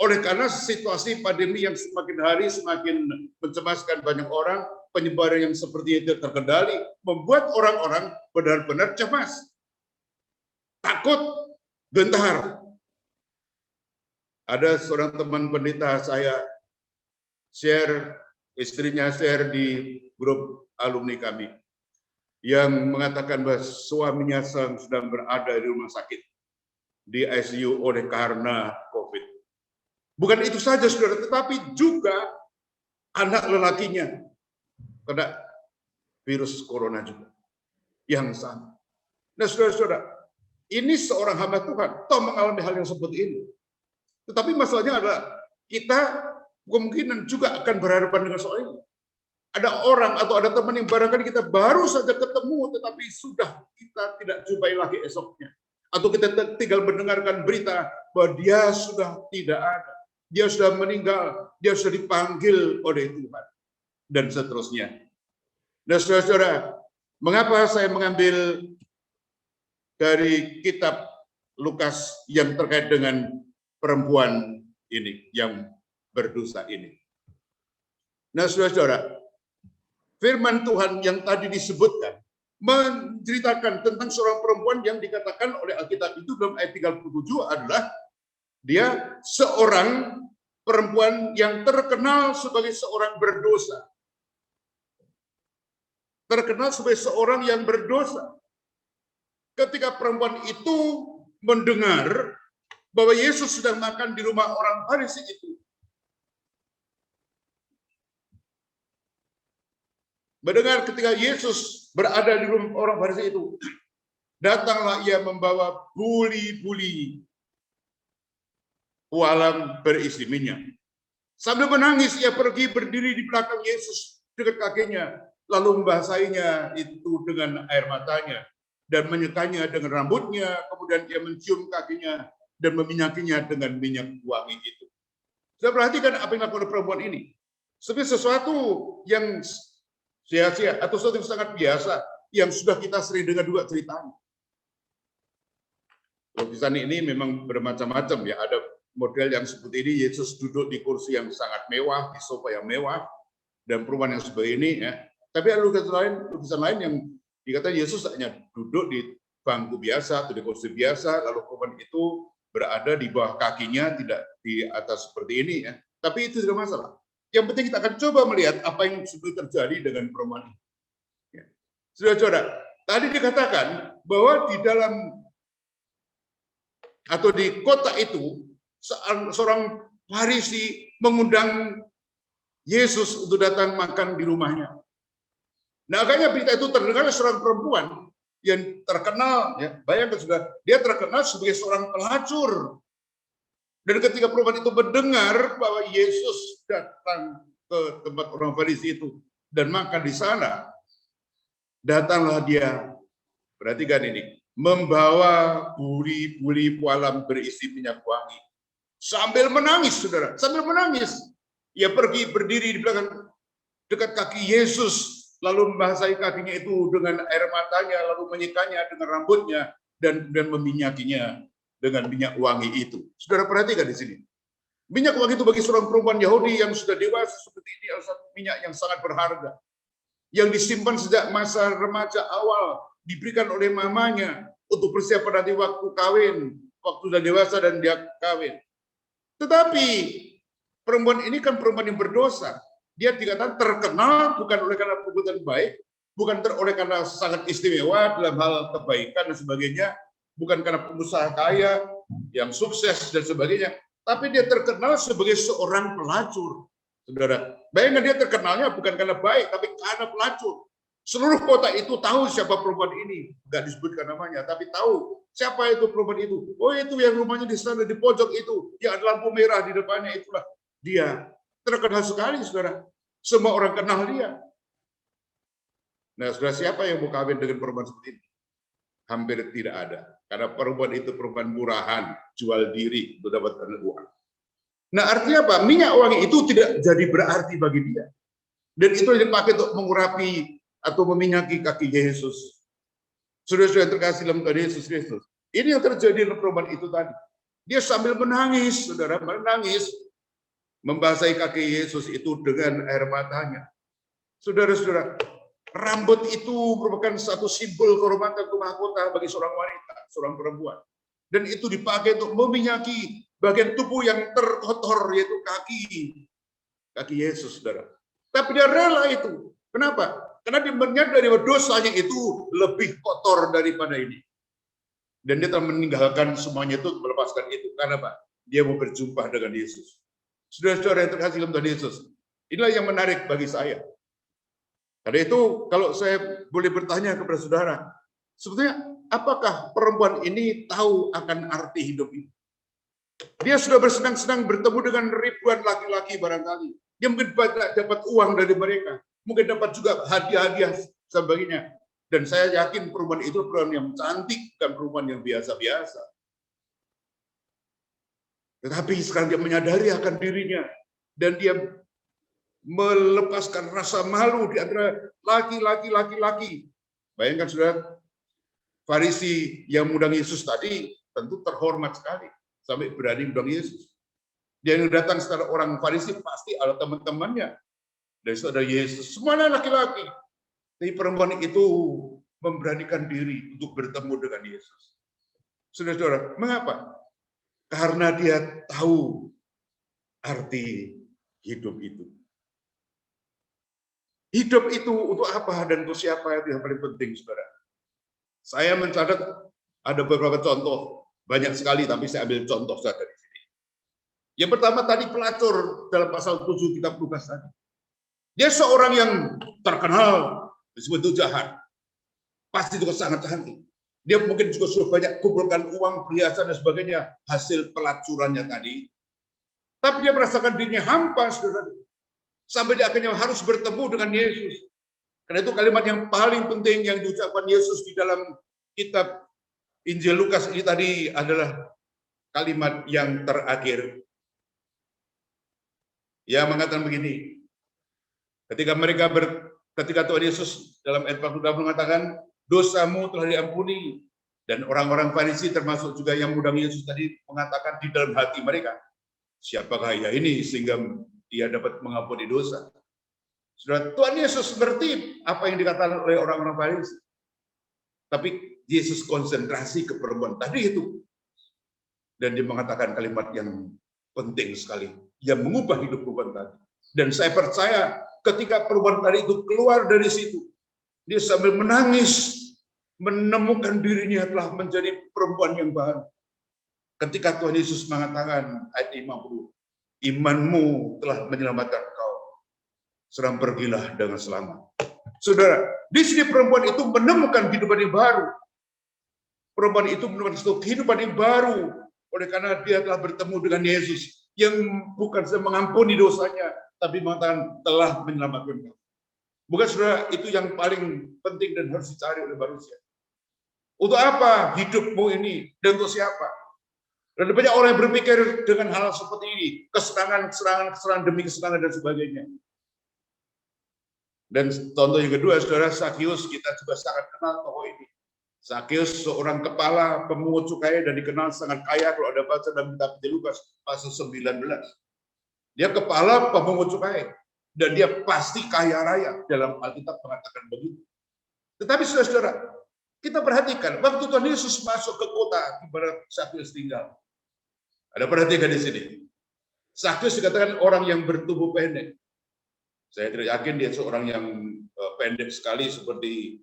S3: Oleh karena situasi pandemi yang semakin hari semakin mencemaskan banyak orang, penyebaran yang seperti itu terkendali, membuat orang-orang benar-benar cemas, takut, gentar. Ada seorang teman pendeta saya istrinya share di grup alumni kami yang mengatakan bahwa suaminya sedang berada di rumah sakit di ICU oleh karena COVID. Bukan itu saja, saudara, tetapi juga anak lelakinya kena virus corona juga yang sama. Nah, saudara-saudara, ini seorang hamba Tuhan toh mengalami hal yang seperti ini. Tetapi masalahnya adalah kita kemungkinan juga akan berhadapan dengan soal ini. Ada orang atau ada teman yang barangkali kita baru saja ketemu, tetapi sudah kita tidak jumpai lagi esoknya. Atau kita tinggal mendengarkan berita bahwa dia sudah tidak ada, dia sudah meninggal, dia sudah dipanggil oleh Tuhan, dan seterusnya. Nah, saudara-saudara, mengapa saya mengambil dari kitab Lukas yang terkait dengan perempuan ini, yang berdosa ini? Nah, saudara-saudara, firman Tuhan yang tadi disebutkan menceritakan tentang seorang perempuan yang dikatakan oleh Alkitab itu dalam ayat 37 adalah dia seorang perempuan yang terkenal sebagai seorang berdosa. Terkenal sebagai seorang yang berdosa. Ketika perempuan itu mendengar bahwa Yesus sedang makan di rumah orang Farisi itu, mendengar ketika Yesus berada di rumah orang Farisi itu, datanglah ia membawa buli-buli pualam berisi minyak. Sambil menangis, ia pergi berdiri di belakang Yesus dekat kakinya, lalu membasahinya itu dengan air matanya dan menyekanya dengan rambutnya, kemudian ia mencium kakinya dan meminyakinya dengan minyak wangi itu. Saya perhatikan apa yang dilakukan perempuan ini. Seperti sesuatu yang sia-sia atau sesuatu yang sangat biasa yang sudah kita sering dengar juga ceritanya. Lukisan ini memang bermacam-macam ya. Ada model yang seperti ini, Yesus duduk di kursi yang sangat mewah, di sofa yang mewah, dan perumahan yang seperti ini ya. Tapi ada lukisan lain yang dikatakan Yesus hanya duduk di bangku biasa atau di kursi biasa, lalu perumahan itu berada di bawah kakinya, tidak di atas seperti ini ya. Tapi itu tidak masalah. Yang penting kita akan coba melihat apa yang sudah terjadi dengan perempuan ini. Ya. Saudara-saudara, tadi dikatakan bahwa di dalam atau di kota itu seorang Farisi mengundang Yesus untuk datang makan di rumahnya. Nah, akhirnya berita itu terdengar seorang perempuan yang terkenal, ya, bayangkan sudah, dia terkenal sebagai seorang pelacur. Dan ketika perempuan itu mendengar bahwa Yesus datang ke tempat orang Farisi itu dan makan di sana, datanglah dia, perhatikan ini, membawa buli-buli pualam berisi minyak wangi. Sambil menangis, saudara, sambil menangis. Ia pergi berdiri di belakang dekat kaki Yesus, lalu membasahi kakinya itu dengan air matanya, lalu menyekanya dengan rambutnya, dan meminyakinya dengan minyak wangi itu. Saudara perhatikan di sini. Minyak wangi itu bagi seorang perempuan Yahudi yang sudah dewasa seperti ini adalah satu minyak yang sangat berharga. Yang disimpan sejak masa remaja awal, diberikan oleh mamanya untuk persiapan nanti waktu kawin, waktu sudah dewasa dan dia kawin. Tetapi perempuan ini kan perempuan yang berdosa. Dia dikatakan terkenal bukan oleh karena perbuatan baik, bukan oleh karena sangat istimewa dalam hal kebaikan dan sebagainya, bukan karena pengusaha kaya yang sukses dan sebagainya, tapi dia terkenal sebagai seorang pelacur. Saudara, bayangkan dia terkenalnya bukan karena baik, tapi karena pelacur. Seluruh kota itu tahu siapa perempuan ini, nggak disebutkan namanya, tapi tahu siapa itu perempuan itu. Oh, itu yang rumahnya di sana di pojok itu, yang ada lampu merah di depannya, itulah dia. Terkenal sekali, saudara. Semua orang kenal dia. Nah, saudara, siapa yang mau kawin dengan perempuan seperti ini? Hampir tidak ada. Karena perempuan itu perempuan murahan, jual diri untuk dapatkan uang. Nah, artinya apa? Minyak wangi itu tidak jadi berarti bagi dia. Dan itu yang dipakai untuk mengurapi atau meminyaki kaki Yesus. Saudara-saudara terkasih dalam Tuhan Yesus Kristus. Ini yang terjadi dengan perempuan itu tadi. Dia sambil menangis, saudara, menangis, membasahi kaki Yesus itu dengan air matanya. Saudara-saudara, rambut itu merupakan satu simbol kehormatan mahkota bagi seorang wanita, seorang perempuan. Dan itu dipakai untuk meminyaki bagian tubuh yang terkotor, yaitu kaki Yesus, saudara. Tapi dia rela itu. Kenapa? Karena dia menyadari bahwa dosanya itu lebih kotor daripada ini. Dan dia telah meninggalkan semuanya itu, melepaskan itu. Karena apa? Dia mau berjumpa dengan Yesus. Saudara-saudara yang terkasih dalam Tuhan Yesus, inilah yang menarik bagi saya. Karena itu, kalau saya boleh bertanya kepada saudara, sebetulnya apakah perempuan ini tahu akan arti hidup ini? Dia sudah bersenang-senang bertemu dengan ribuan laki-laki barangkali. Dia mungkin dapat uang dari mereka. Mungkin dapat juga hadiah-hadiah sebagainya. Dan saya yakin perempuan itu perempuan yang cantik, bukan perempuan yang biasa-biasa. Tetapi sekarang dia menyadari akan dirinya. Dan dia melepaskan rasa malu di antara laki-laki. Bayangkan saudara, Farisi yang mengundang Yesus tadi tentu terhormat sekali. Sampai berani mengundang Yesus. Dia yang datang secara orang Farisi pasti ada teman-temannya. Dari saudara Yesus, semuanya laki-laki. Tapi perempuan itu memberanikan diri untuk bertemu dengan Yesus. Saudara-saudara, mengapa? Karena dia tahu arti hidup itu. Hidup itu untuk apa dan untuk siapa itu yang paling penting, saudara. Saya mencatat ada beberapa contoh, banyak sekali, tapi saya ambil contoh saja dari sini. Yang pertama tadi pelacur dalam pasal 7 kitab Lukas tadi. Dia seorang yang terkenal disebut jahat. Pasti juga sangat cantik. Dia mungkin juga sudah banyak kumpulkan uang, perhiasan dan sebagainya hasil pelacurannya tadi. Tapi dia merasakan dirinya hampa, saudara. Sampai dia akhirnya harus bertemu dengan Yesus. Karena itu kalimat yang paling penting yang diucapkan Yesus di dalam kitab Injil Lukas ini tadi adalah kalimat yang terakhir. Yang mengatakan begini. Ketika Tuhan Yesus dalam ayat 40 mengatakan, dosamu telah diampuni. Dan orang-orang Farisi termasuk juga yang mengundang Yesus tadi mengatakan di dalam hati mereka, siapakah ia ini sehingga dia dapat mengampuni dosa. Saudara, Tuhan Yesus ngerti apa yang dikatakan oleh orang-orang Farisi. Tapi Yesus konsentrasi ke perempuan tadi itu. Dan dia mengatakan kalimat yang penting sekali. Yang mengubah hidup perempuan tadi. Dan saya percaya ketika perempuan tadi itu keluar dari situ, dia sambil menangis, menemukan dirinya telah menjadi perempuan yang baru. Ketika Tuhan Yesus mengatakan ayat 50, imanmu telah menyelamatkan kau, serang pergilah dengan selamat. Saudara, di sini perempuan itu menemukan kehidupan yang baru. Perempuan itu menemukan kehidupan yang baru, oleh karena dia telah bertemu dengan Yesus, yang bukan saja mengampuni dosanya, tapi mengatakan telah menyelamatkan kau. Bukan saudara, itu yang paling penting dan harus dicari oleh manusia. Untuk apa hidupmu ini? Dan untuk siapa? Dan banyak orang yang berpikir dengan hal seperti ini. Kesenangan demi kesenangan dan sebagainya. Dan contoh yang kedua, saudara, Zakheus, kita juga sangat kenal tokoh ini. Zakheus seorang kepala pemungut cukai dan dikenal sangat kaya kalau ada baca dalam kitab Lukas pasal 19. Dia kepala pemungut cukai. Dan dia pasti kaya raya, dalam Alkitab mengatakan begitu. Tetapi saudara-saudara, kita perhatikan, waktu Tuhan Yesus masuk ke kota, di mana Zakheus tinggal. Ada perhatikan di sini. Zakheus dikatakan orang yang bertubuh pendek. Saya tidak yakin dia seorang yang pendek sekali seperti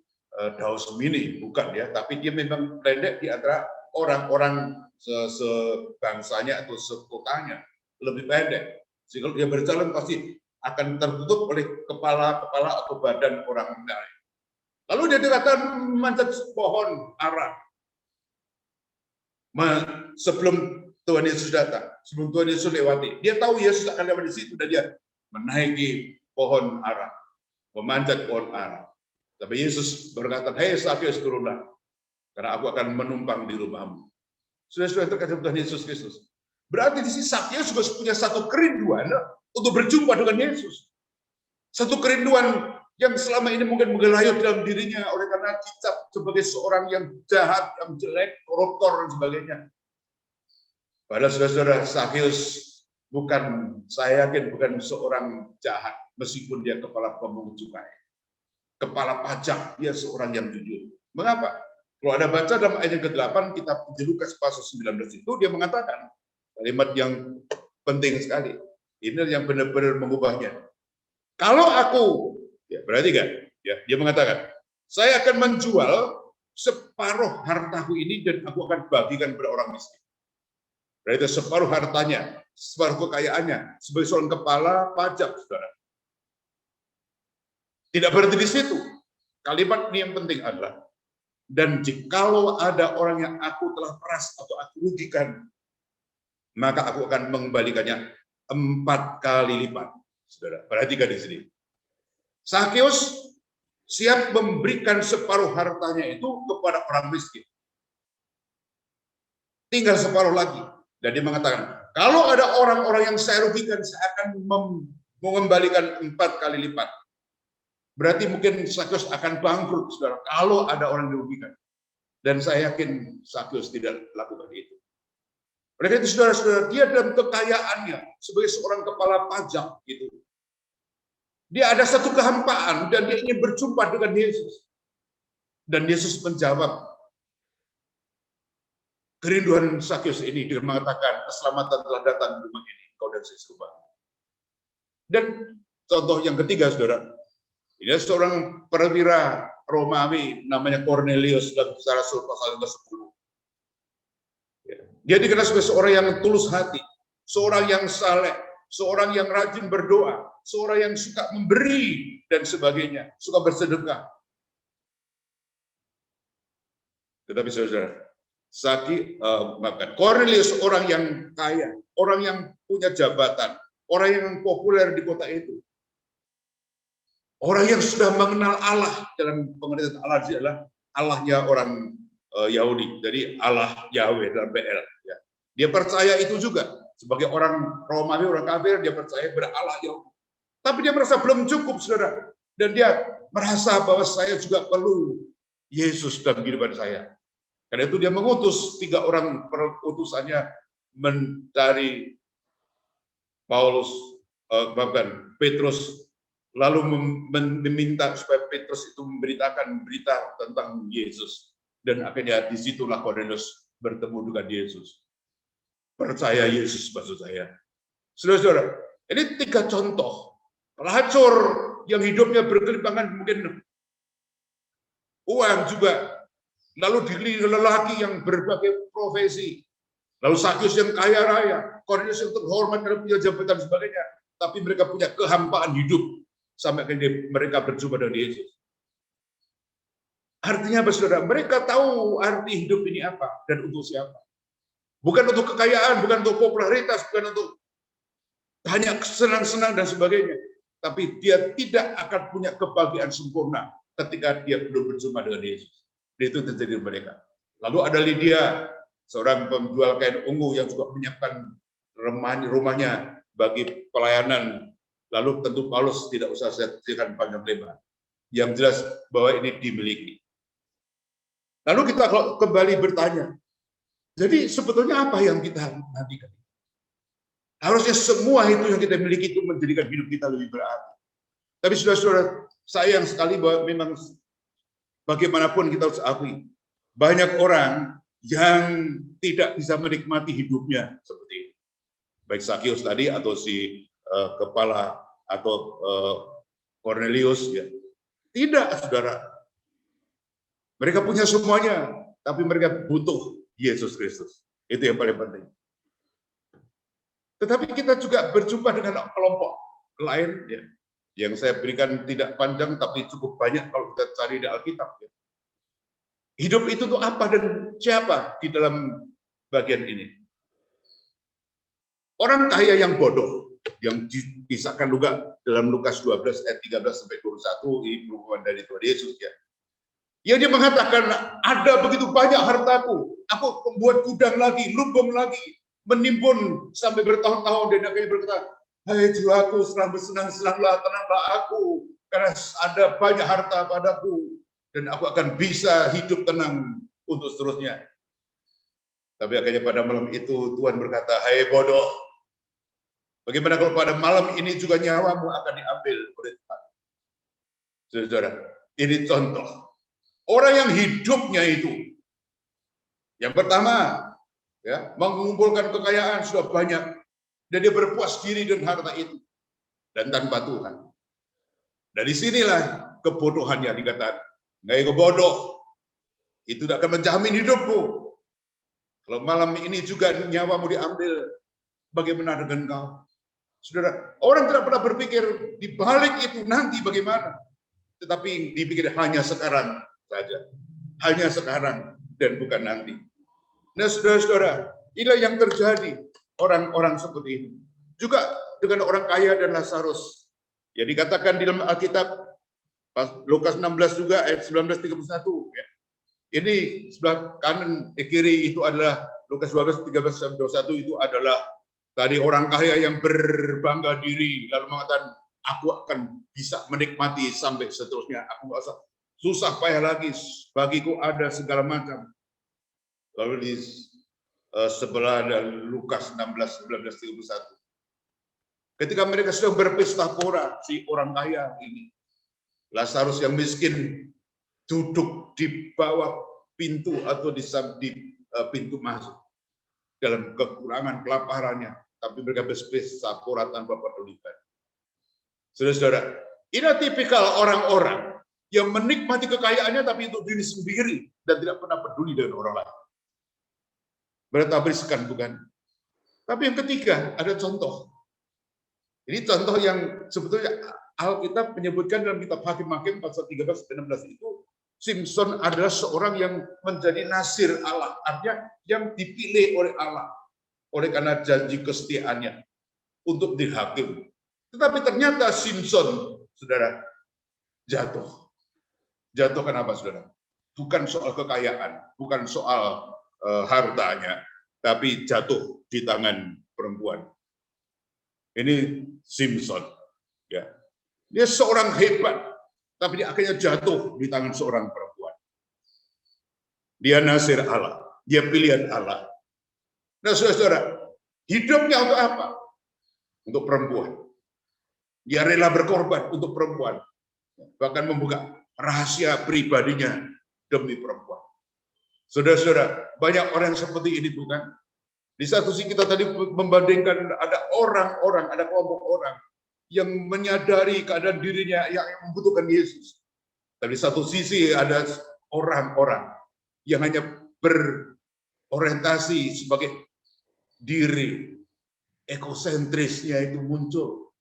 S3: Daus Mini, bukan ya. Tapi dia memang pendek di antara orang-orang sebangsanya atau sekotanya. Lebih pendek. Sehingga dia berjalan pasti akan tertutup oleh kepala atau badan orang lain. Lalu dia dikatakan memanjat pohon ara. Sebelum Tuhan Yesus datang, sebelum Tuhan Yesus lewati, dia tahu Yesus akan lewat di situ dan dia menaiki pohon ara, memanjat pohon ara. Tapi Yesus berkata, "Hei Zakheus, turunlah, karena aku akan menumpang di rumahmu." Sudah terkasih Tuhan Yesus Kristus. Berarti di sini Zakheus juga punya satu kerinduan untuk berjumpa dengan Yesus. Satu kerinduan yang selama ini mungkin menggelayut dalam dirinya oleh karena dicap sebagai seorang yang jahat, yang jelek, koruptor dan sebagainya. Padahal saudara-saudara, Zakheus bukan, saya yakin bukan seorang jahat, meskipun dia kepala pemungut cukai. Kepala pajak, dia seorang yang jujur. Mengapa? Kalau Anda baca dalam ayat yang ke-8, kitab Lukas pasal 19 itu, dia mengatakan kalimat yang penting sekali. Ini yang benar-benar mengubahnya. Kalau aku, ya berarti kan, ya, dia mengatakan, saya akan menjual separuh hartaku ini dan aku akan bagikan kepada orang miskin. Berarti separuh hartanya, separuh kekayaannya, sebagai seorang kepala pajak, saudara. Tidak berhenti di situ. Kalimat ini yang penting adalah, dan jikalau ada orang yang aku telah peras atau aku rugikan, maka aku akan mengembalikannya 4 kali lipat. Saudara, perhatikan di sini. Sakeus siap memberikan separuh hartanya itu kepada orang miskin. Tinggal separuh lagi. Dan dia mengatakan, kalau ada orang-orang yang saya rugikan, saya akan mengembalikan 4 kali lipat. Berarti mungkin Sakeus akan bangkrut, saudara, kalau ada orang yang dirugikan. Dan saya yakin Sakeus tidak lakukan itu. Oleh itu, saudara-saudara, dia dalam kekayaannya sebagai seorang kepala pajak gitu. Dia ada satu kehampaan dan dia ingin berjumpa dengan Yesus. Dan Yesus menjawab kerinduan Sakeus ini dengan mengatakan, keselamatan telah datang di rumah ini, kau dan sesuatu. Dan contoh yang ketiga, saudara, ini seorang perwira Romawi namanya Cornelius dalam Kisah Rasul pasal 10. Dia dikenal sebagai seorang yang tulus hati, seorang yang saleh, seorang yang rajin berdoa, seorang yang suka memberi dan sebagainya, suka bersedekah. Tetapi saudara, Cornelius orang yang kaya, orang yang punya jabatan, orang yang populer di kota itu. Orang yang sudah mengenal Allah, dalam pengertian Allah adalah Allahnya orang Yahudi, jadi Allah Yahweh dalam BL. Ya. Dia percaya itu juga sebagai orang Romawi, orang kafir, dia percaya pada Allah Yahweh. Tapi dia merasa belum cukup, saudara, dan dia merasa bahwa saya juga perlu Yesus dalam kehidupan saya. Karena itu dia mengutus 3 orang utusannya mencari Paulus, bahkan Petrus, lalu meminta supaya Petrus itu memberitakan berita tentang Yesus. Dan akhirnya disitulah Cornelius bertemu dengan Yesus. Percaya Yesus maksud saya. Saudara-saudara, ini 3 contoh. Pelacur yang hidupnya bergelimpangan mungkin uang juga. Lalu dikelilingi lelaki yang berbagai profesi. Lalu Sakeus yang kaya raya. Cornelius yang terhormat dalam punya jabatan dan sebagainya. Tapi mereka punya kehampaan hidup. Sampai akhirnya mereka berjumpa dengan Yesus. Artinya apa, saudara? Mereka tahu arti hidup ini apa dan untuk siapa. Bukan untuk kekayaan, bukan untuk popularitas, bukan untuk hanya senang-senang dan sebagainya. Tapi dia tidak akan punya kebahagiaan sempurna ketika dia belum berjumpa dengan Yesus. Itu terjadi di mereka. Lalu ada Lydia, seorang penjual kain ungu yang juga menyiapkan rumahnya bagi pelayanan. Lalu tentu Paulus tidak usah saya ceritakan panjang lebar. Yang jelas bahwa ini dimiliki. Lalu kita kembali bertanya, jadi sebetulnya apa yang kita nantikan? Harusnya semua itu yang kita miliki itu menjadikan hidup kita lebih berarti. Tapi saudara-saudara, sayang sekali bahwa memang bagaimanapun kita harus akui, banyak orang yang tidak bisa menikmati hidupnya seperti ini. Baik Sakeus tadi atau si kepala atau Cornelius, ya. Tidak, saudara. Mereka punya semuanya, tapi mereka butuh Yesus Kristus. Itu yang paling penting. Tetapi kita juga berjumpa dengan kelompok lain, ya, yang saya berikan tidak panjang, tapi cukup banyak kalau kita cari di Alkitab. Ya. Hidup itu tuh apa dan siapa di dalam bagian ini? Orang kaya yang bodoh, yang dikisahkan juga dalam Lukas 12 ayat 13 sampai 21 ini perumpamaan dari Tuhan Yesus, ya. Ya, dia mengatakan ada begitu banyak hartaku, aku membuat gudang lagi, lumbung lagi, menimbun sampai bertahun-tahun, dan akhirnya berkata, hai jiwaku, bersenang-senanglah, tenanglah aku, karena ada banyak harta padaku, dan aku akan bisa hidup tenang untuk seterusnya. Tapi akhirnya pada malam itu Tuhan berkata, hai bodoh, bagaimana kalau pada malam ini juga nyawamu akan diambil oleh Tuhan. Saudara, ini contoh. Orang yang hidupnya itu, yang pertama, ya, mengumpulkan kekayaan sudah banyak, dan dia berpuas diri dengan harta itu, dan tanpa Tuhan. Dari sinilah kebodohannya dikatakan, nggak kebodoh, itu tidak akan menjamin hidupmu. Kalau malam ini juga nyawamu diambil, bagaimana dengan kau? Saudara, orang tidak pernah berpikir di balik itu nanti bagaimana, tetapi dipikir hanya sekarang saja, hanya sekarang dan bukan nanti. Nah, saudara-saudara, inilah yang terjadi. orang-orang seperti ini. Juga dengan orang kaya dan Lazarus. Ya dikatakan di dalam Alkitab, Lukas 16 juga ayat 19-31. Ya. Ini sebelah kanan kiri itu adalah Lukas 12, 13, 21 itu adalah tadi orang kaya yang berbangga diri lalu mengatakan aku akan bisa menikmati sampai seterusnya. Aku nggak usah susah payah lagi, bagiku ada segala macam. Lalu di sebelah ada Lukas 16, 19, 31. Ketika mereka sedang berpesta pora, si orang kaya ini, Lazarus yang miskin duduk di bawah pintu atau di pintu masuk dalam kekurangan kelaparannya, tapi mereka berpesta pora tanpa pedulikan. Saudara-saudara, ini tipikal orang-orang yang menikmati kekayaannya tapi untuk diri sendiri dan tidak pernah peduli dengan orang lain. Bertabriskan bukan? Tapi yang ketiga ada contoh. Ini contoh yang sebetulnya Alkitab menyebutkan dalam kitab Hakim-Hakim pasal 13 dan 16 itu Simson adalah seorang yang menjadi nasir Allah, artinya yang dipilih oleh Allah oleh karena janji kesetiaannya untuk dihakim. Tetapi ternyata Simson, saudara, jatuh. Jatuh kenapa, saudara? Bukan soal kekayaan, bukan soal hartanya, tapi jatuh di tangan perempuan. Ini Simson, ya. Dia seorang hebat, tapi dia akhirnya jatuh di tangan seorang perempuan. Dia nasir Allah, dia pilihan Allah. Nah, saudara, hidupnya untuk apa? Untuk perempuan. Dia rela berkorban untuk perempuan, bahkan membuka rahasia pribadinya demi perempuan. Saudara-saudara, banyak orang seperti ini bukan? Di satu sisi kita tadi membandingkan ada orang-orang, ada kelompok orang yang menyadari keadaan dirinya yang membutuhkan Yesus. Tapi di satu sisi ada orang-orang yang hanya berorientasi sebagai diri, ekosentrisnya itu muncul.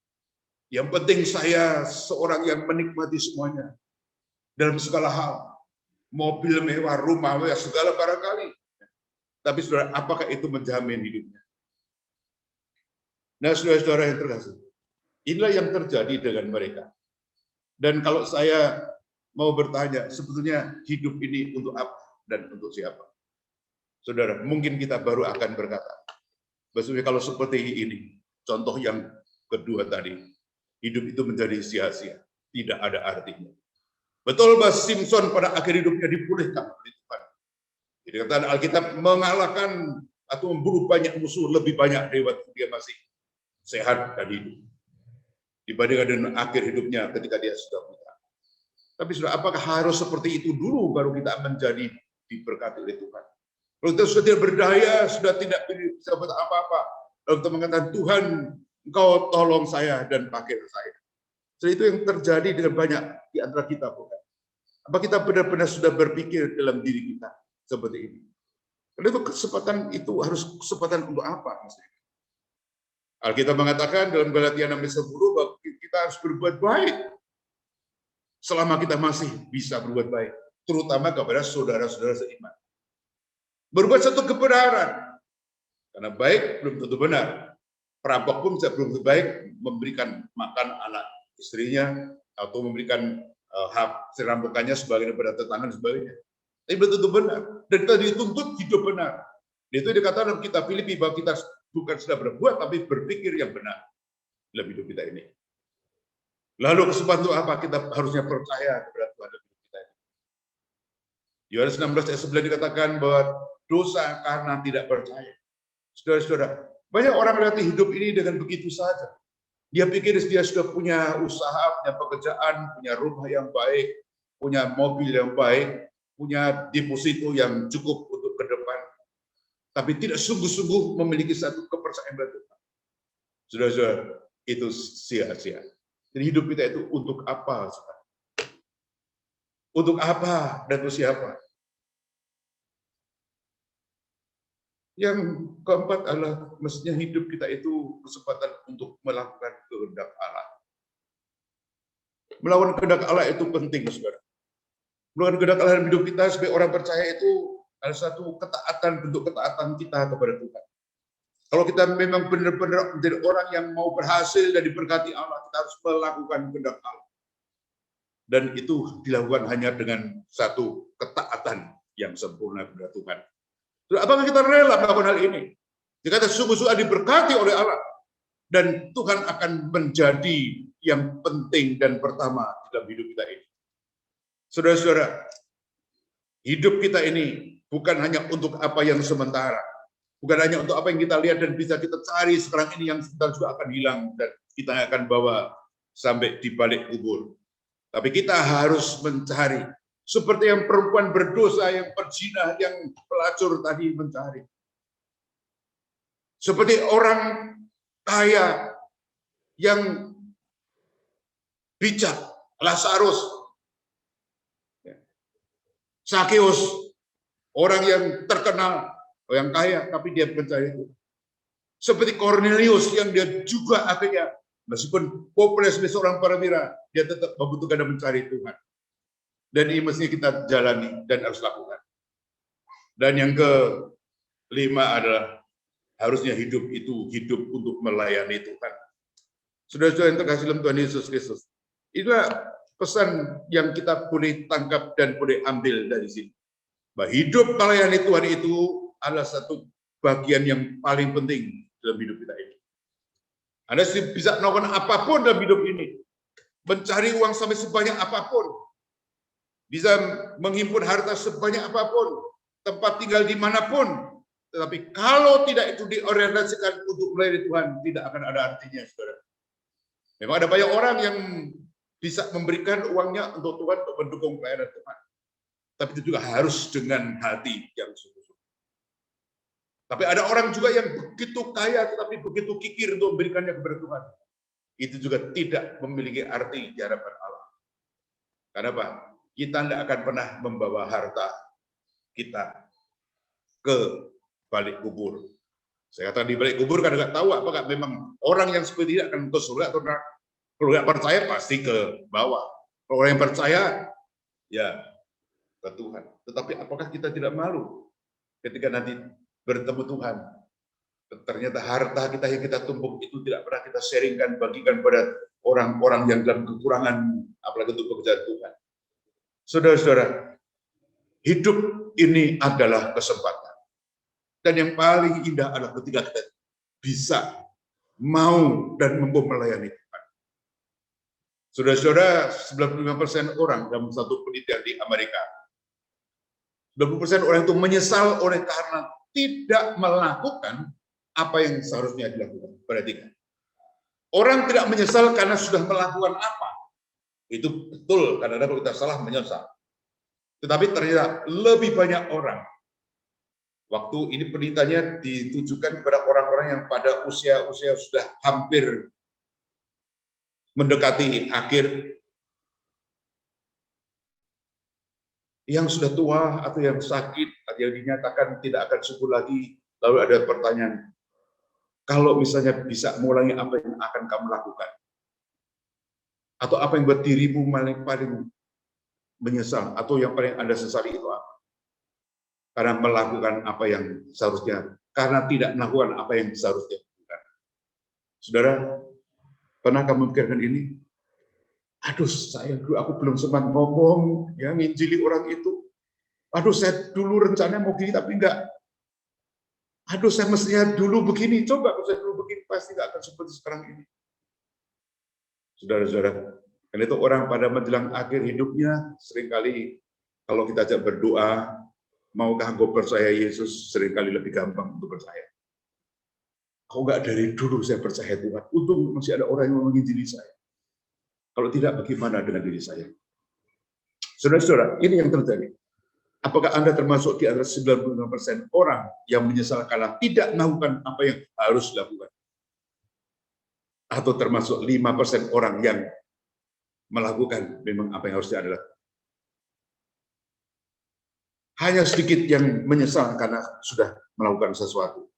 S3: Yang penting saya seorang yang menikmati semuanya dalam segala hal, mobil mewah, rumah mewah, segala barangkali. Tapi saudara, apakah itu menjamin hidupnya? Nah, saudara-saudara yang terkasih, inilah yang terjadi dengan mereka. Dan kalau saya mau bertanya, sebetulnya hidup ini untuk apa dan untuk siapa? Saudara, mungkin kita baru akan berkata, maksudnya kalau seperti ini, contoh yang kedua tadi, hidup itu menjadi sia-sia, tidak ada artinya. Betul bahwa Simson pada akhir hidupnya dipulihkan oleh Tuhan. Jadi kata Alkitab mengalahkan atau membunuh banyak musuh lebih banyak lewat dia masih sehat dan hidup dibandingkan dengan akhir hidupnya ketika dia sudah buta. Tapi sudah apakah harus seperti itu dulu baru kita menjadi diberkati oleh Tuhan? Kalau kita sudah tidak berdaya, sudah tidak bisa buat apa-apa, lalu kita mengatakan Tuhan, Engkau tolong saya dan pakai saya. Jadi itu yang terjadi dengan banyak di antara kita, bukan? Apa kita benar-benar sudah berpikir dalam diri kita seperti ini? Karena itu kesempatan itu harus kesempatan untuk apa? Alkitab mengatakan dalam Galatia 6:10 bahwa kita harus berbuat baik selama kita masih bisa berbuat baik, terutama kepada saudara-saudara seiman. Berbuat satu kebenaran, karena baik belum tentu benar. Perampok pun bisa belum tentu baik memberikan makan anak istrinya atau memberikan hak serampokannya sebagai daripada tetangga dan sebagainya. Tapi belum tentu benar. Dan kita dituntut hidup benar. Itu dikatakan dalam kitab Filipi bahwa kita bukan sudah berbuat, tapi berpikir yang benar dalam hidup kita ini. Lalu kesempatan itu apa? Kita harusnya percaya kepada Tuhan dalam hidup kita ini. Yohanes 16 ayat 9 dikatakan bahwa dosa karena tidak percaya. Saudara-saudara, banyak orang melihat hidup ini dengan begitu saja. Dia pikir dia sudah punya usaha, punya pekerjaan, punya rumah yang baik, punya mobil yang baik, punya deposito yang cukup untuk ke depan. Tapi tidak sungguh-sungguh memiliki satu kepercayaan pada Tuhan. Saudara-saudara, itu sia-sia. Jadi hidup kita itu untuk apa? Saudara? Untuk apa dan untuk siapa? Yang keempat adalah mestinya hidup kita itu kesempatan untuk melakukan kehendak Allah. Melakukan kehendak Allah itu penting, saudara. Melakukan kehendak Allah dalam hidup kita sebagai orang percaya itu adalah satu ketaatan, bentuk ketaatan kita kepada Tuhan. Kalau kita memang benar-benar menjadi orang yang mau berhasil dan diberkati Allah, kita harus melakukan kehendak Allah. Dan itu dilakukan hanya dengan satu ketaatan yang sempurna kepada Tuhan. Apakah kita rela melakukan hal ini? Jika kita sungguh-sungguh diberkati oleh Allah, dan Tuhan akan menjadi yang penting dan pertama dalam hidup kita ini. Saudara-saudara, hidup kita ini bukan hanya untuk apa yang sementara, bukan hanya untuk apa yang kita lihat dan bisa kita cari sekarang ini yang sebentar juga akan hilang dan kita akan bawa sampai di balik kubur. Tapi kita harus mencari seperti yang perempuan berdosa, yang perzina, yang pelacur tadi mencari. Seperti orang kaya yang bijak, Lazarus, Sakeus, orang yang terkenal, yang kaya, tapi dia mencari itu. Seperti Cornelius yang dia juga akhirnya, meskipun populer sebagai seorang perwira, dia tetap membutuhkan dan mencari Tuhan. Dan ini mesti kita jalani dan harus lakukan. Dan yang kelima adalah harusnya hidup itu hidup untuk melayani Tuhan. Saudara-saudara yang terkasih dalam Tuhan Yesus Kristus. Itulah pesan yang kita boleh tangkap dan boleh ambil dari sini. Bahwa hidup melayani Tuhan itu adalah satu bagian yang paling penting dalam hidup kita ini. Anda bisa melakukan apapun dalam hidup ini. Mencari uang sampai sebanyak apapun. Bisa menghimpun harta sebanyak apapun. Tempat tinggal dimanapun. Tetapi kalau tidak itu diorientasikan untuk melayani Tuhan, tidak akan ada artinya, saudara. Memang ada banyak orang yang bisa memberikan uangnya untuk Tuhan, untuk mendukung pelayanan Tuhan. Tapi itu juga harus dengan hati yang sungguh-sungguh. Tapi ada orang juga yang begitu kaya, tetapi begitu kikir untuk memberikannya kepada Tuhan. Itu juga tidak memiliki arti di hadapan Allah. Karena apa? Kita tidak akan pernah membawa harta kita ke balik kubur. Saya katakan di balik kubur kan nggak tahu apakah memang orang yang seperti ini akan ke surga atau neraka. Kalau nggak percaya pasti ke bawah. Kalau orang yang percaya ya ke Tuhan. Tetapi apakah kita tidak malu ketika nanti bertemu Tuhan? Ternyata harta kita yang kita tumpuk itu tidak pernah kita sharingkan, bagikan pada orang-orang yang dalam kekurangan, apalagi untuk pekerjaan Tuhan. Saudara-saudara, hidup ini adalah kesempatan. Dan yang paling indah adalah ketika kita bisa mau dan mampu melayani Tuhan. Saudara-saudara, 95% orang dalam satu penelitian di Amerika, 90% orang itu menyesal oleh karena tidak melakukan apa yang seharusnya dilakukan. Perhatikan. Orang tidak menyesal karena sudah melakukan apa. Itu betul, kadang-kadang kalau kita salah menyesal. Tetapi ternyata lebih banyak orang, waktu ini penelitiannya ditujukan kepada orang-orang yang pada usia-usia sudah hampir mendekati akhir, yang sudah tua atau yang sakit, atau yang dinyatakan tidak akan sembuh lagi. Lalu ada pertanyaan, kalau misalnya bisa mengulangi apa yang akan kamu lakukan? Atau apa yang buat dirimu paling menyesal, atau yang paling Anda sesali itu apa? Karena melakukan apa yang seharusnya, karena tidak melakukan apa yang seharusnya lakukan. Saudara, pernah kamu pikirkan ini? Aduh, aku belum sempat ngomong, ya nginjili orang itu. Aduh, saya dulu rencananya mau gini, tapi enggak. Aduh, saya mestinya dulu begini. Coba kalau saya dulu begini, pasti enggak akan seperti sekarang ini. Saudara-saudara, karena itu orang pada menjelang akhir hidupnya, seringkali kalau kita ajak berdoa, maukah engkau percaya Yesus, seringkali lebih gampang untuk percaya. Kok enggak dari dulu saya percaya Tuhan? Untung masih ada orang yang menginjili saya. Kalau tidak, bagaimana dengan diri saya? Saudara-saudara, ini yang terjadi. Apakah Anda termasuk di antara 95% orang yang menyesal karena tidak melakukan apa yang harus dilakukan? Atau termasuk 5% orang yang melakukan memang apa yang harus dilakukan? Hanya sedikit yang menyesal karena sudah melakukan sesuatu.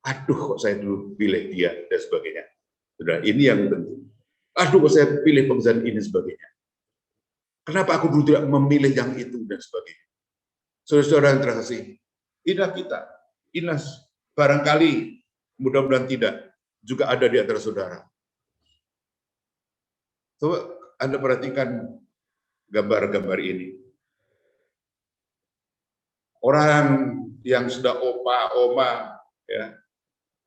S3: Aduh, kok saya dulu pilih dia, dan sebagainya. Saudara, ini yang penting. Aduh, kok saya pilih pekerjaan ini, sebagainya. Kenapa aku dulu tidak memilih yang itu, dan sebagainya. Saudara-saudara yang terkasih, inilah kita. Inilah barangkali Mudah-mudahan tidak. Juga ada di antara saudara. Coba Anda perhatikan gambar-gambar ini. Orang yang sudah opa, oma, ya,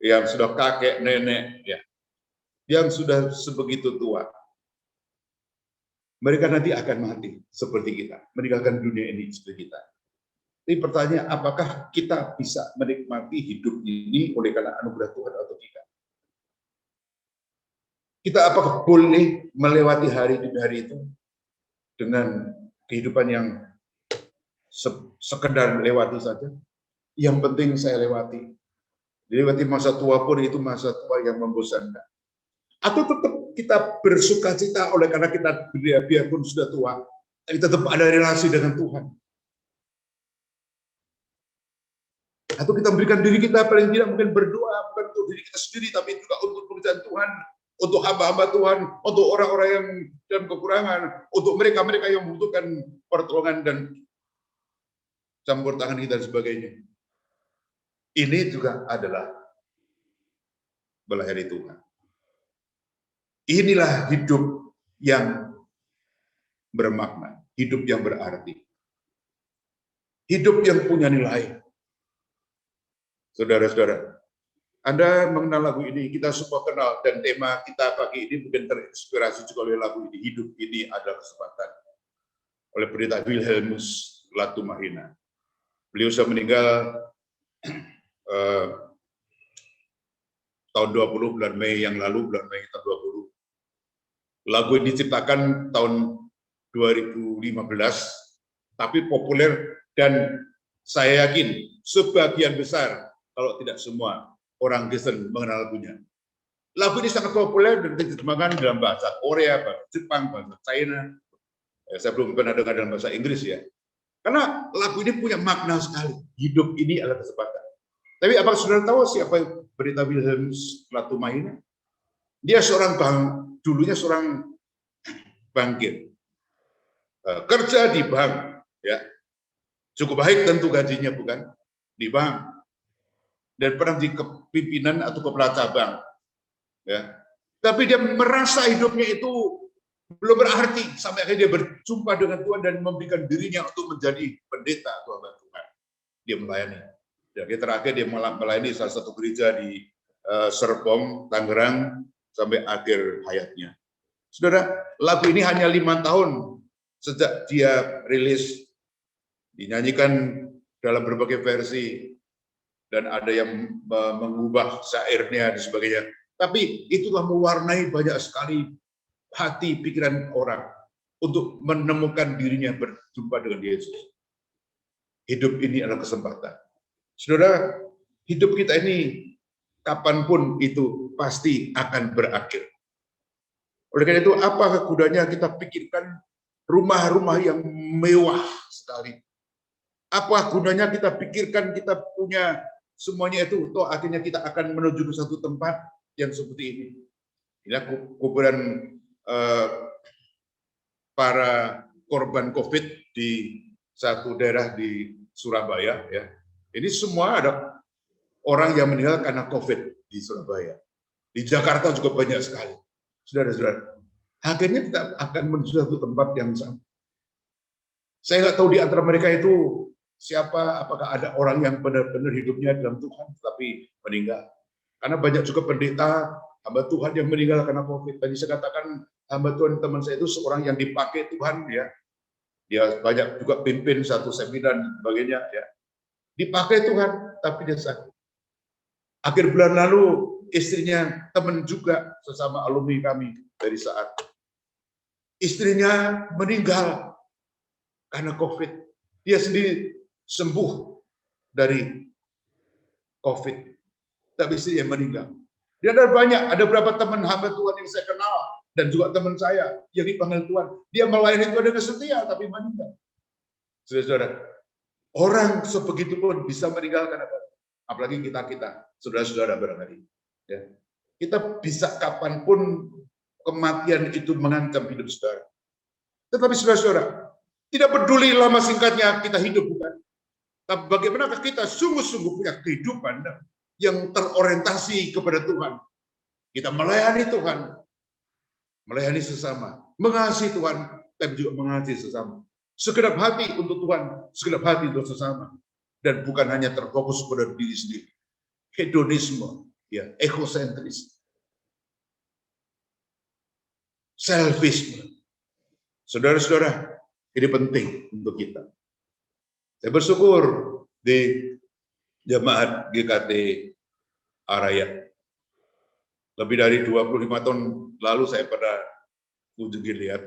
S3: yang sudah kakek, nenek, ya, yang sudah sebegitu tua. Mereka nanti akan mati seperti kita, meninggalkan dunia ini seperti kita. Tapi pertanyaan, apakah kita bisa menikmati hidup ini oleh karena anugerah Tuhan atau tidak? Kita apakah boleh melewati hari demi hari itu dengan kehidupan yang sekedar lewati saja? Yang penting saya lewati. Lewati masa tua pun itu masa tua yang membosankan. Atau tetap kita bersukacita oleh karena kita biarpun sudah tua, kita tetap ada relasi dengan Tuhan. Atau kita memberikan diri kita paling tidak mungkin berdoa bukan untuk diri kita sendiri, tapi juga untuk pekerjaan Tuhan, untuk hamba-hamba Tuhan, untuk orang-orang yang dalam kekurangan, untuk mereka-mereka yang membutuhkan pertolongan dan campur tangan kita dan sebagainya. Ini juga adalah melayani Tuhan. Inilah hidup yang bermakna, hidup yang berarti, hidup yang punya nilai. Saudara-saudara, Anda mengenal lagu ini, kita semua kenal, dan tema kita pagi ini mungkin terinspirasi juga oleh lagu ini, Hidup Ini Adalah Kesempatan, oleh pendeta Wilhelmus Latumahina. Beliau sudah meninggal tahun 20 bulan Mei yang lalu, bulan Mei tahun 20. Lagu ini diciptakan tahun 2015, tapi populer dan saya yakin sebagian besar, kalau tidak semua, orang Kristen mengenal lagunya. Lagu ini sangat populer dan diterjemahkan dalam bahasa Korea, bahasa Jepang, bahasa China. Saya belum pernah dengar dalam bahasa Inggris ya. Karena lagu ini punya makna sekali. Hidup ini adalah kesempatan. Tapi apakah saudara tahu siapa pendeta Wilhelmus Latumahina? Dia dulunya seorang bankir. Kerja di bank, ya. Cukup baik tentu gajinya, bukan? Di bank. Dan pernah di kepimpinan atau kepala cabang, ya. Tapi dia merasa hidupnya itu belum berarti sampai akhirnya dia berjumpa dengan Tuhan dan memberikan dirinya untuk menjadi pendeta hamba Tuhan. Dia melayani. Dan terakhir dia melayani salah satu gereja di Serpong, Tangerang sampai akhir hayatnya. Saudara, lagu ini hanya 5 tahun sejak dia rilis, dinyanyikan dalam berbagai versi. Dan ada yang mengubah syairnya dan sebagainya. Tapi itulah mewarnai banyak sekali hati, pikiran orang untuk menemukan dirinya berjumpa dengan Yesus. Hidup ini adalah kesempatan. Saudara, hidup kita ini kapanpun itu pasti akan berakhir. Oleh karena itu, apa gunanya kita pikirkan rumah-rumah yang mewah sekali? Apa gunanya kita pikirkan kita punya semuanya itu, toh akhirnya kita akan menuju ke satu tempat yang seperti ini. Inilah kuburan para korban COVID di satu daerah di Surabaya. Ya, ini semua ada orang yang meninggal karena COVID di Surabaya. Di Jakarta juga banyak sekali. Saudara-saudara, akhirnya kita akan menuju satu tempat yang sama. Saya nggak tahu di antara mereka itu siapa, apakah ada orang yang benar-benar hidupnya dalam Tuhan tapi meninggal. Karena banyak juga pendeta, hamba Tuhan yang meninggal karena COVID. Tadi saya katakan hamba Tuhan teman saya itu seorang yang dipakai Tuhan, ya. Dia banyak juga pimpin satu seminar dan sebagainya, ya. Dipakai Tuhan, tapi dia sakit. Akhir bulan lalu istrinya teman juga sesama alumni kami dari saat istrinya meninggal karena COVID. Dia sendiri sembuh dari COVID, tapi istrinya meninggal. Dia ada beberapa teman hamba Tuhan yang saya kenal dan juga teman saya yang dipanggil Tuhan. Dia melayani Tuhan dengan setia, tapi meninggal. Saudara-saudara, orang sebegitu pun bisa meninggal karena apa? Apalagi kita, saudara-saudara barangkali. Ya. Kita bisa kapanpun kematian itu mengancam hidup saudara. Tetapi saudara-saudara, tidak peduli lama singkatnya kita hidup, bukan? Tapi bagaimanakah kita sungguh-sungguh punya kehidupan yang terorientasi kepada Tuhan. Kita melayani Tuhan, melayani sesama, mengasihi Tuhan, tapi juga mengasihi sesama. Segenap hati untuk Tuhan, segenap hati untuk sesama. Dan bukan hanya terfokus pada diri sendiri. Hedonisme, ya, egosentris, selfisme. Saudara-saudara, ini penting untuk kita. Saya bersyukur di jemaat GKT Araya. Lebih dari 25 tahun lalu saya pernah kunjungi lihat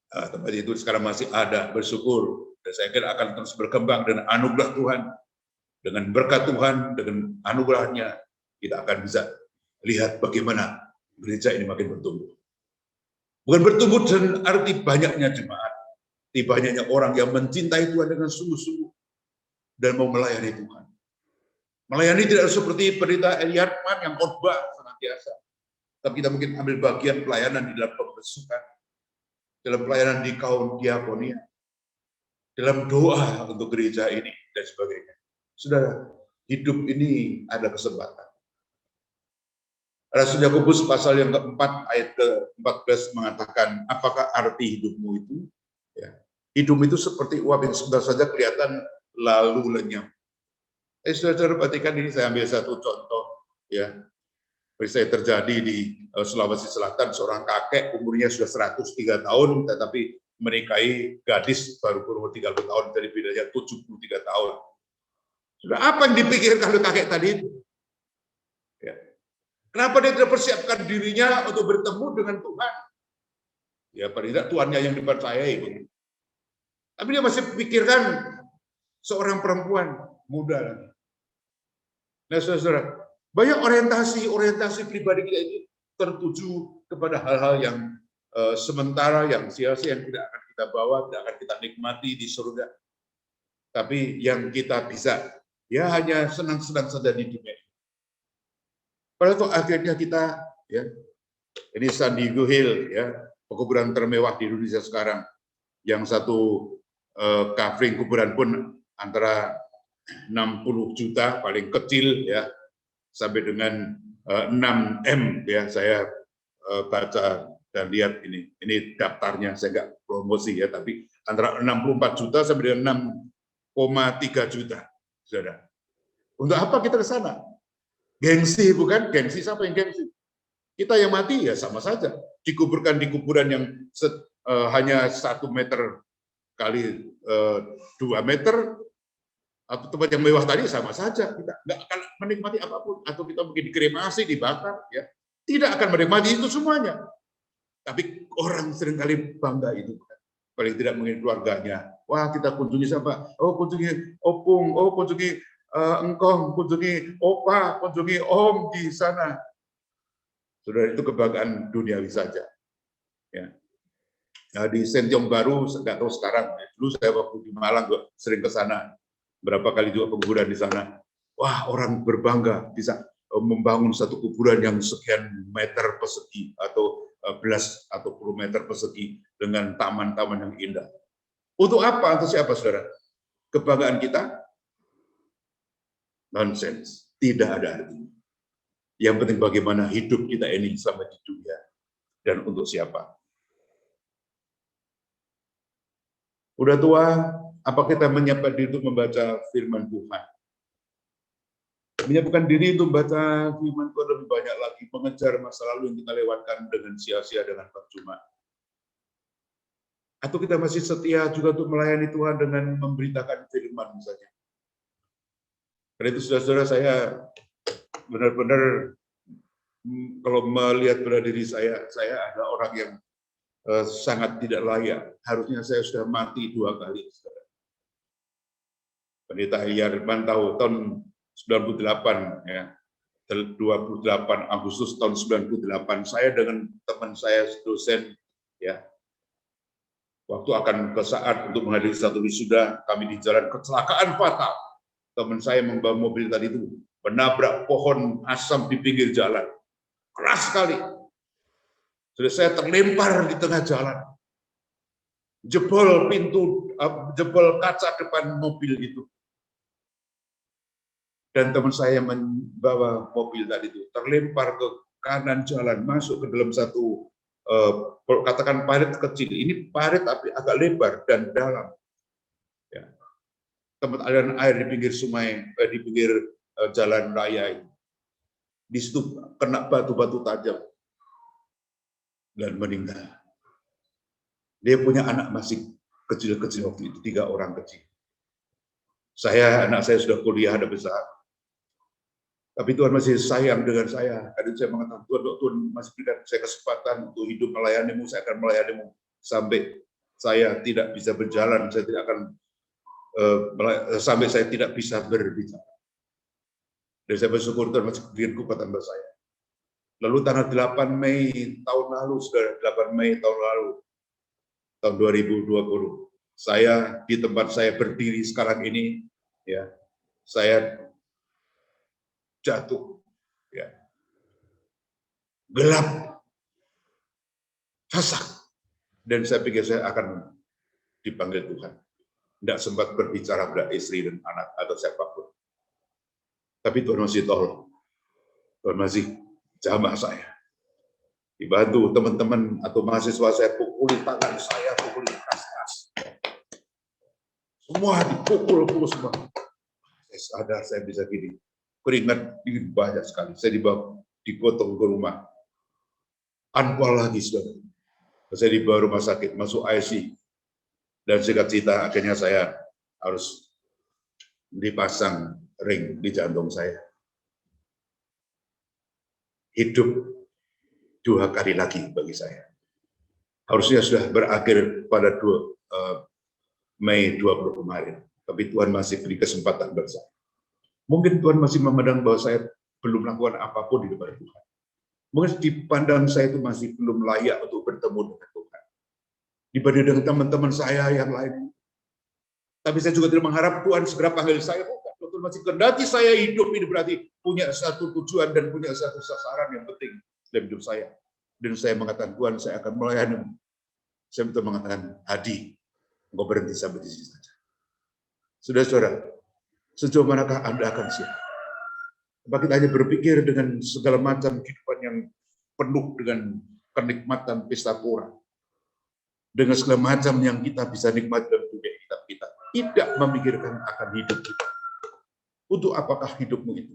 S3: tempat itu, sekarang masih ada, bersyukur. Dan saya kira akan terus berkembang dengan anugerah Tuhan, dengan berkat Tuhan, dengan anugerahnya, kita akan bisa lihat bagaimana gereja ini makin bertumbuh. Bukan bertumbuh dengan arti banyaknya jemaat, tapi banyaknya orang yang mencintai Tuhan dengan sungguh-sungguh dan mau melayani Tuhan. Melayani tidak seperti pendeta Eliarman yang khotbah senantiasa, tapi kita mungkin ambil bagian pelayanan di dalam pembesukan, dalam pelayanan di kaum diakonia, dalam doa untuk gereja ini dan sebagainya. Saudara, hidup ini ada kesempatan. Rasul Yakobus pasal yang keempat ayat ke-14 mengatakan, apakah arti hidupmu itu? Ya. Hidup itu seperti uap yang sebentar saja kelihatan lalu lenyap. Saudara perhatikan ini, saya ambil satu contoh, ya. Peristiwa terjadi di Sulawesi Selatan, seorang kakek umurnya sudah 103 tahun, tetapi menikahi gadis baru berumur 30 tahun, dari bedanya 73 tahun. Sudah apa yang dipikirkan oleh kakek tadi itu? Ya. Kenapa dia tidak persiapkan dirinya untuk bertemu dengan Tuhan? Ya, paling tidak Tuhannya yang dipercayai. Tapi dia masih pikirkan seorang perempuan muda lagi. Nah, saudara, banyak orientasi pribadi kita ini tertuju kepada hal-hal yang sementara, yang sia-sia, yang tidak akan kita bawa, tidak akan kita nikmati di surga. Tapi yang kita bisa, ya hanya senang-senang saja di dunia. Padahal akhirnya kita, ya, ini San Diego Hill, ya, pekuburan termewah di Indonesia sekarang. Yang satu covering kuburan pun antara 60 juta paling kecil, ya, sampai dengan 6 M, ya, saya baca dan lihat ini daftarnya, saya nggak promosi, ya, tapi antara 64 juta sampai dengan 6,3 juta, saudara. Untuk apa kita ke sana? Gengsi, bukan? Gengsi, siapa yang gengsi? Kita yang mati, ya sama saja. Dikuburkan di kuburan yang hanya 1 meter kali 2 meter, atau tempat yang mewah tadi, sama saja. Kita nggak akan menikmati apapun. Atau kita mungkin dikremasi, dibakar, ya. Tidak akan menikmati itu semuanya. Tapi orang seringkali bangga itu. Paling tidak mungkin keluarganya. Wah, kita kunjungi siapa? Oh, kunjungi opung, oh, kunjungi engkong, kunjungi opa, kunjungi om di sana. Saudara, itu kebanggaan duniawi saja. Ya. Nah, di Sentiong Baru, nggak tahu sekarang. Dulu saya waktu di Malang juga sering ke sana. Berapa kali juga penguburan di sana. Wah, orang berbangga bisa membangun satu kuburan yang sekian meter persegi atau belas atau puluh meter persegi dengan taman-taman yang indah. Untuk apa? Untuk siapa, saudara? Kebanggaan kita? Nonsense. Tidak ada artinya. Yang penting bagaimana hidup kita ini selama di dunia. Dan untuk siapa? Udah tua, apa kita menyiapkan diri untuk membaca firman Tuhan? Menyiapkan diri untuk membaca firman Tuhan lebih banyak lagi, mengejar masa lalu yang kita lewatkan dengan sia-sia, dengan percuma. Atau kita masih setia juga untuk melayani Tuhan dengan memberitakan firman saja. Karena itu, saudara-saudara, saya benar-benar kalau melihat pada diri saya adalah orang yang sangat tidak layak. Harusnya saya sudah mati 2 kali. Pendeta Yarman tahu tahun 98, ya, 28 Agustus tahun 98, saya dengan teman saya dosen, ya, waktu akan ke saat untuk menghadiri satu wisuda, kami di jalan, kecelakaan fatal. Teman saya membawa mobil tadi itu menabrak pohon asam di pinggir jalan, keras sekali. Sudah saya terlempar di tengah jalan, jebol pintu, jebol kaca depan mobil itu. Dan teman saya membawa mobil tadi itu terlempar ke kanan jalan, masuk ke dalam satu katakan parit kecil. Ini parit tapi agak lebar dan dalam. Ya. Tempat aliran air di pinggir sungai, di pinggir jalan raya itu. Di situ kena batu-batu tajam dan meninggal. Dia punya anak masih kecil-kecil waktu itu, 3 orang kecil. Anak saya sudah kuliah, ada besar. Tapi Tuhan masih sayang dengan saya. Kadang saya mengatakan, Tuhan masih berikan saya kesempatan untuk hidup melayanimu, saya akan melayanimu sampai saya tidak bisa berjalan, saya tidak akan sampai saya tidak bisa berbicara. Dan saya bersyukur Tuhan masih berikan kekuatan buat saya. Lalu tanggal 8 Mei tahun lalu, saudara, 8 Mei tahun lalu, tahun 2020, saya di tempat saya berdiri sekarang ini, ya, saya jatuh, ya, gelap, sesak, dan saya pikir saya akan dipanggil Tuhan. Tidak sempat berbicara pada istri dan anak atau siapapun. Tapi Tuhan masih tolong, Tuhan masih jamah saya. Dibantu teman-teman atau mahasiswa saya, pukuli tangan saya, pukuli keras-keras. Semua dipukul semua. Saya sadar saya bisa gini. Keringat dingin banyak sekali. Saya dibawa, digotong ke rumah. Anpal lagi, saudara. Saya dibawa rumah sakit, masuk IC. Dan singkat cerita, akhirnya saya harus dipasang ring di jantung saya. Hidup 2 kali lagi bagi saya. Harusnya sudah berakhir pada Mei 20 kemarin. Tapi Tuhan masih beri kesempatan buat saya. Mungkin Tuhan masih memandang bahwa saya belum melakukan apapun di depan Tuhan. Mungkin dipandang saya itu masih belum layak untuk bertemu dengan Tuhan. Dibanding dengan teman-teman saya yang lain. Tapi saya juga tidak mengharap Tuhan segera panggil saya. Tuhan masih kendati saya hidup ini berarti punya satu tujuan dan punya satu sasaran yang penting dalam hidup saya. Dan saya mengatakan, Tuhan, saya akan melayani. Saya betul mengatakan, Adi, engkau berhenti sampai di sini saja. Saudara-saudara, sejauh manakah Anda akan siap? Apa kita hanya berpikir dengan segala macam kehidupan yang penuh dengan kenikmatan pesta pora, dengan segala macam yang kita bisa nikmati dalam dunia kita tidak memikirkan akan hidup kita. Untuk apakah hidupmu itu?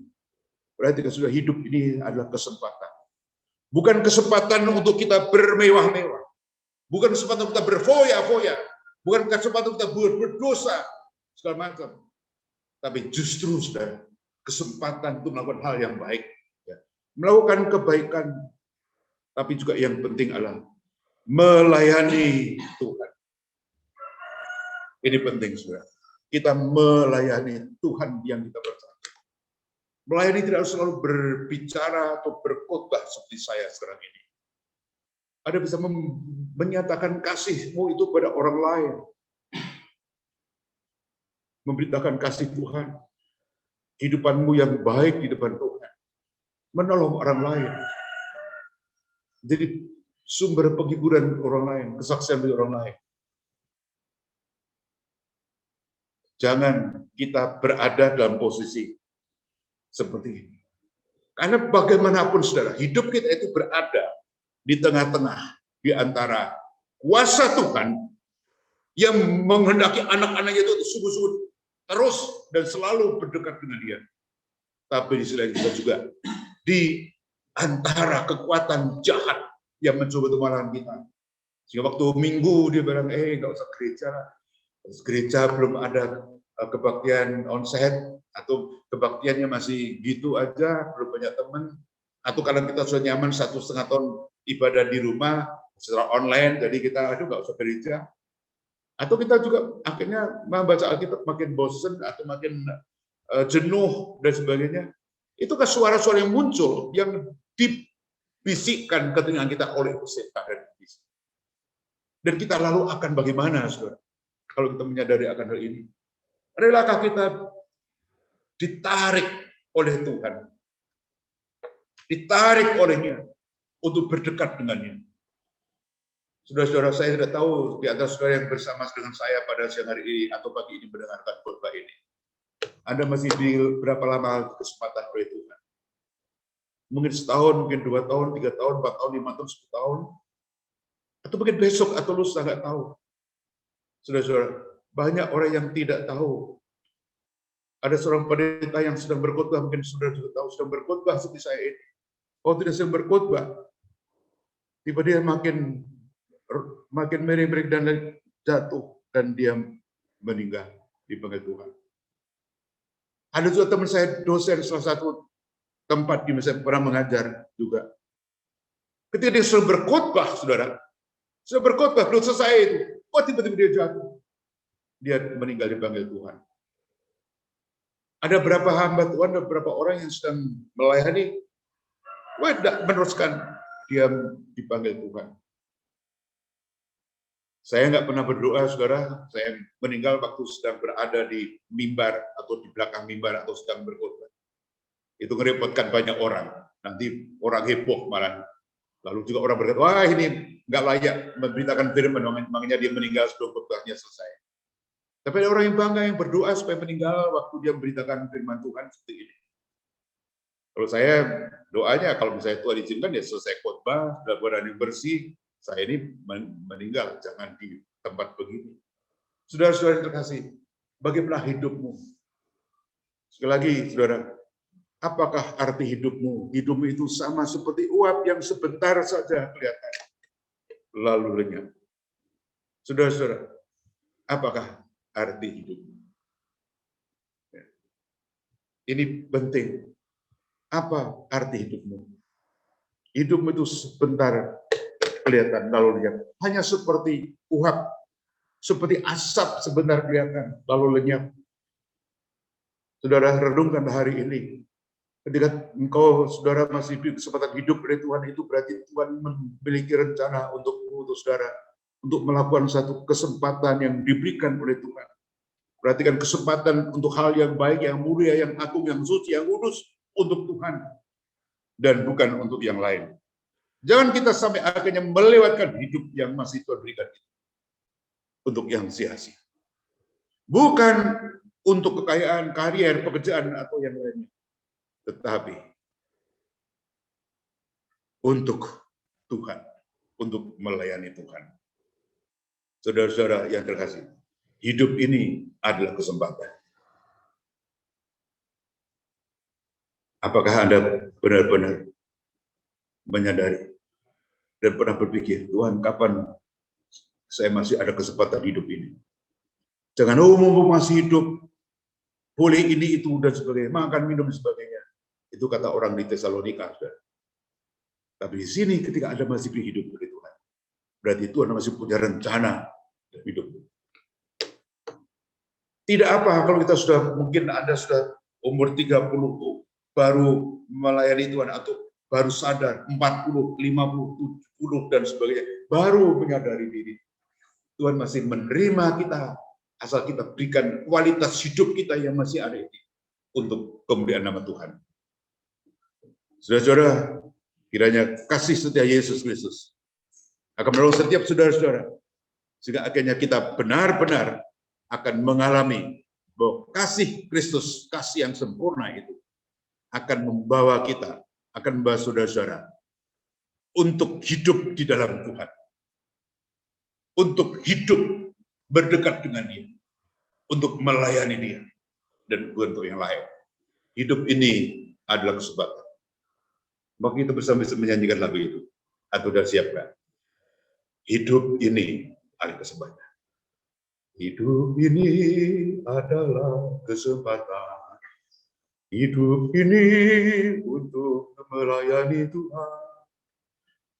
S3: Berarti sudah hidup ini adalah kesempatan. Bukan kesempatan untuk kita bermewah-mewah. Bukan kesempatan untuk kita berfoya-foya. Bukan kesempatan untuk kita berdosa segala macam. Tapi justru, saudara, kesempatan untuk melakukan hal yang baik. Ya. Melakukan kebaikan. Tapi juga yang penting adalah melayani Tuhan. Ini penting, saudara. Kita melayani Tuhan yang kita percaya. Melayani tidak harus selalu berbicara atau berkhotbah seperti saya sekarang ini. Anda bisa menyatakan kasihmu itu pada orang lain. Memberitakan kasih Tuhan, hidupanmu yang baik di depan Tuhan, menolong orang lain. Jadi sumber penghiburan orang lain, kesaksian dari orang lain. Jangan kita berada dalam posisi seperti ini. Karena bagaimanapun, saudara, hidup kita itu berada di tengah-tengah, di antara kuasa Tuhan yang menghendaki anak-anaknya itu sungguh-sungguh terus dan selalu berdekat dengan Dia. Tapi di sisi lain kita juga di antara kekuatan jahat yang mencoba untuk melawan kita. Sehingga waktu Minggu dia bilang, nggak usah gereja belum ada kebaktian onsite, atau kebaktiannya masih gitu aja, belum banyak teman, atau kalau kita sudah nyaman 1,5 tahun ibadah di rumah secara online, jadi kita nggak usah gereja. Atau kita juga akhirnya membaca Alkitab makin bosan atau makin jenuh dan sebagainya. Itu kan suara-suara yang muncul yang dibisikkan ke telinga kita oleh setan dan iblis. Dan kita lalu akan bagaimana, saudara? Kalau kita menyadari akan hal ini, relakah kita ditarik oleh Tuhan, ditarik olehnya untuk berdekat dengannya? Saudara-saudara, saya tidak tahu di antara saudara yang bersama dengan saya pada siang hari ini atau pagi ini mendengarkan khotbah ini, Anda masih diberi berapa lama kesempatan oleh Tuhan? Mungkin setahun, mungkin 2 tahun, 3 tahun, 4 tahun, 5 tahun, 10 tahun. Atau mungkin besok atau lusa, nggak tahu. Saudara-saudara, banyak orang yang tidak tahu. Ada seorang pendeta yang sedang berkhotbah, mungkin saudara juga tahu, sedang berkhotbah seperti saya ini. Oh, tidak sedang berkhotbah. Tiba-tiba makin meremeh dan jatuh dan dia meninggal dipanggil Tuhan. Ada juga teman saya, dosen salah satu tempat di mana saya pernah mengajar juga. Ketika dia sedang berkhotbah, saudara, sedang berkhotbah, belum selesai itu, oh tiba-tiba dia jatuh. Dia meninggal dipanggil Tuhan. Ada berapa hamba Tuhan, ada berapa orang yang sedang melayani, tidak meneruskan, dia dipanggil Tuhan. Saya nggak pernah berdoa, saudara. Saya meninggal waktu sedang berada di mimbar atau di belakang mimbar atau sedang berkhotbah. Itu merepotkan banyak orang. Nanti orang heboh malah. Lalu juga orang berkata, wah ini nggak layak memberitakan firman, makanya dia meninggal sebelum khotbahnya selesai. Tapi ada orang yang bangga yang berdoa supaya meninggal waktu dia memberitakan firman Tuhan seperti ini. Kalau saya doanya, kalau misalnya Tuhan izinkan ya selesai khotbah, dalam keadaan yang bersih, saya ini meninggal, jangan di tempat begini. Saudara-saudara yang terkasih, bagaimana hidupmu? Sekali lagi, saudara, apakah arti hidupmu? Hidupmu itu sama seperti uap yang sebentar saja kelihatan, lalu lenyap. Saudara-saudara, apakah arti hidupmu? Ini penting. Apa arti hidupmu? Hidupmu itu sebentar kelihatan lalu lenyap. Hanya seperti uap, seperti asap sebentar kelihatan lalu lenyap. Saudara, renungkan hari ini. Ketika engkau, saudara, masih di kesempatan hidup oleh Tuhan, itu berarti Tuhan memiliki rencana untukmu, untuk saudara, untuk melakukan satu kesempatan yang diberikan oleh Tuhan. Perhatikan kesempatan untuk hal yang baik, yang mulia, yang agung, yang suci, yang kudus untuk Tuhan dan bukan untuk yang lain. Jangan kita sampai akhirnya melewatkan hidup yang masih Tuhan berikan untuk yang sia-sia. Bukan untuk kekayaan, karier, pekerjaan atau yang lainnya, tetapi untuk Tuhan, untuk melayani Tuhan. Saudara-saudara yang terkasih, hidup ini adalah kesempatan. Apakah Anda benar-benar menyadari dan pernah berpikir, Tuhan, kapan saya masih ada kesempatan hidup ini? Jangan umum masih hidup, boleh ini, itu, dan sebagainya, makan, minum, dan sebagainya. Itu kata orang di Tesalonika. Tapi di sini ketika Anda masih hidup oleh Tuhan, berarti Tuhan masih punya rencana hidup. Tidak apa kalau kita sudah, mungkin Anda sudah umur 30, baru melayani Tuhan, atau baru sadar 40, 50, 70 dan sebagainya, baru menyadari diri. Tuhan masih menerima kita asal kita berikan kualitas hidup kita yang masih ada ini untuk kemuliaan nama Tuhan. Saudara-saudara, kiranya kasih setia Yesus Kristus akan menolong setiap saudara-saudara sehingga akhirnya kita benar-benar akan mengalami bahwa kasih Kristus, kasih yang sempurna itu akan membawa kita, akan membawa saudara-saudara untuk hidup di dalam Tuhan, untuk hidup berdekat dengan Dia, untuk melayani Dia, dan bukan untuk yang lain. Hidup ini adalah kesempatan. Maka kita bersama-sama menyanyikan lagu itu, atau sudah siapkan? Hidup ini adalah kesempatan. Hidup ini adalah kesempatan. Hidup ini untuk melayani Tuhan.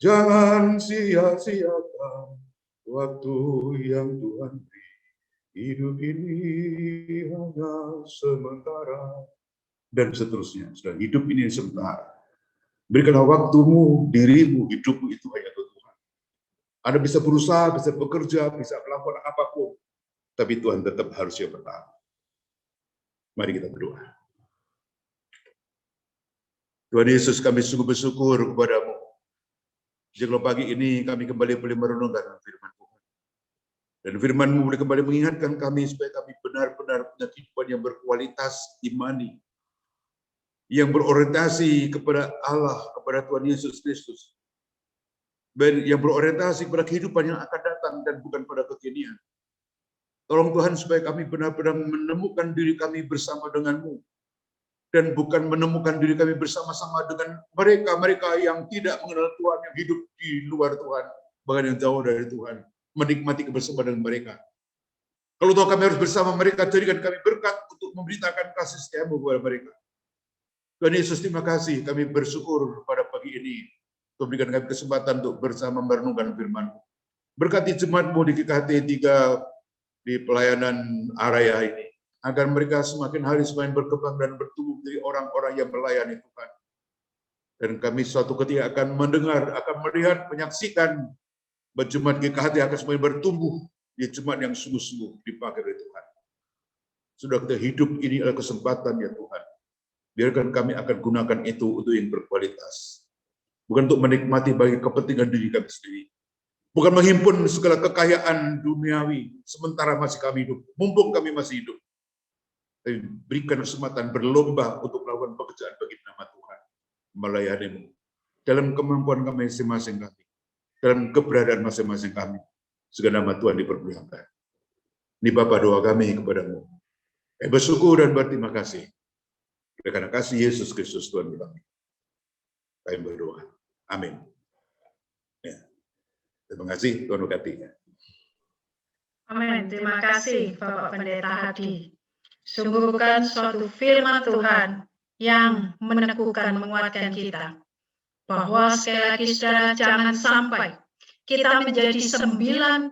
S3: Jangan sia-siakan waktu yang Tuhan beri. Hidup ini hanya sementara. Dan seterusnya. Sudah, hidup ini sementara. Berikanlah waktumu, dirimu, hidupmu itu hanya untuk Tuhan. Anda bisa berusaha, bisa bekerja, bisa melakukan apapun. Tapi Tuhan tetap harus yang pertama. Mari kita berdoa. Tuhan Yesus, kami sungguh bersyukur kepadamu. Jika pagi ini kami kembali boleh merenungkan firman Tuhan. Dan firman-Mu boleh kembali mengingatkan kami supaya kami benar-benar punya kehidupan yang berkualitas imani, yang berorientasi kepada Allah, kepada Tuhan Yesus Kristus, dan yang berorientasi kepada kehidupan yang akan datang dan bukan pada kekinian. Tolong Tuhan supaya kami benar-benar menemukan diri kami bersama dengan-Mu, dan bukan menemukan diri kami bersama-sama dengan mereka-mereka yang tidak mengenal Tuhan, yang hidup di luar Tuhan, bahkan yang jauh dari Tuhan, menikmati kebersamaan dengan mereka. Kalau Tuhan kami harus bersama mereka, jadikan kami berkat untuk memberitakan kasih setia-Mu kepada mereka. Tuhan Yesus, terima kasih, kami bersyukur pada pagi ini, Tuhan berikan kami kesempatan untuk bersama merenungkan firman-Mu. Berkati jemaat-Mu di GKT 3 di pelayanan area ini, agar mereka semakin hari semakin berkembang dan bertumbuh menjadi orang-orang yang melayani Tuhan. Dan kami suatu ketika akan mendengar, akan melihat, menyaksikan bahwa jemaat GKT akan semakin bertumbuh di jemaat yang sungguh-sungguh dipakai oleh Tuhan. Sudah kita hidup ini adalah kesempatan ya Tuhan. Biarkan kami akan gunakan itu untuk yang berkualitas. Bukan untuk menikmati bagi kepentingan diri kami sendiri. Bukan menghimpun segala kekayaan duniawi sementara masih kami hidup, mumpung kami masih hidup. Tapi berikan kesempatan berlomba untuk melakukan pekerjaan bagi nama Tuhan, melayani-Mu dalam kemampuan kami masing-masing kami, dalam keberadaan masing-masing kami. Segala nama Tuhan dipermuliakan. Ini Bapa doa kami kepada-Mu. Bersyukur dan berterima kasih. Karena kasih Yesus Kristus Tuhan kami. Kami berdoa. Amin. Ya. Terima kasih, Tuhan berkati.
S1: Amin. Terima kasih Bapak Pendeta Hadi. Sungguh bukan suatu firman Tuhan yang meneguhkan, menguatkan kita. Bahwa sekali lagi saudara, jangan sampai kita menjadi 95%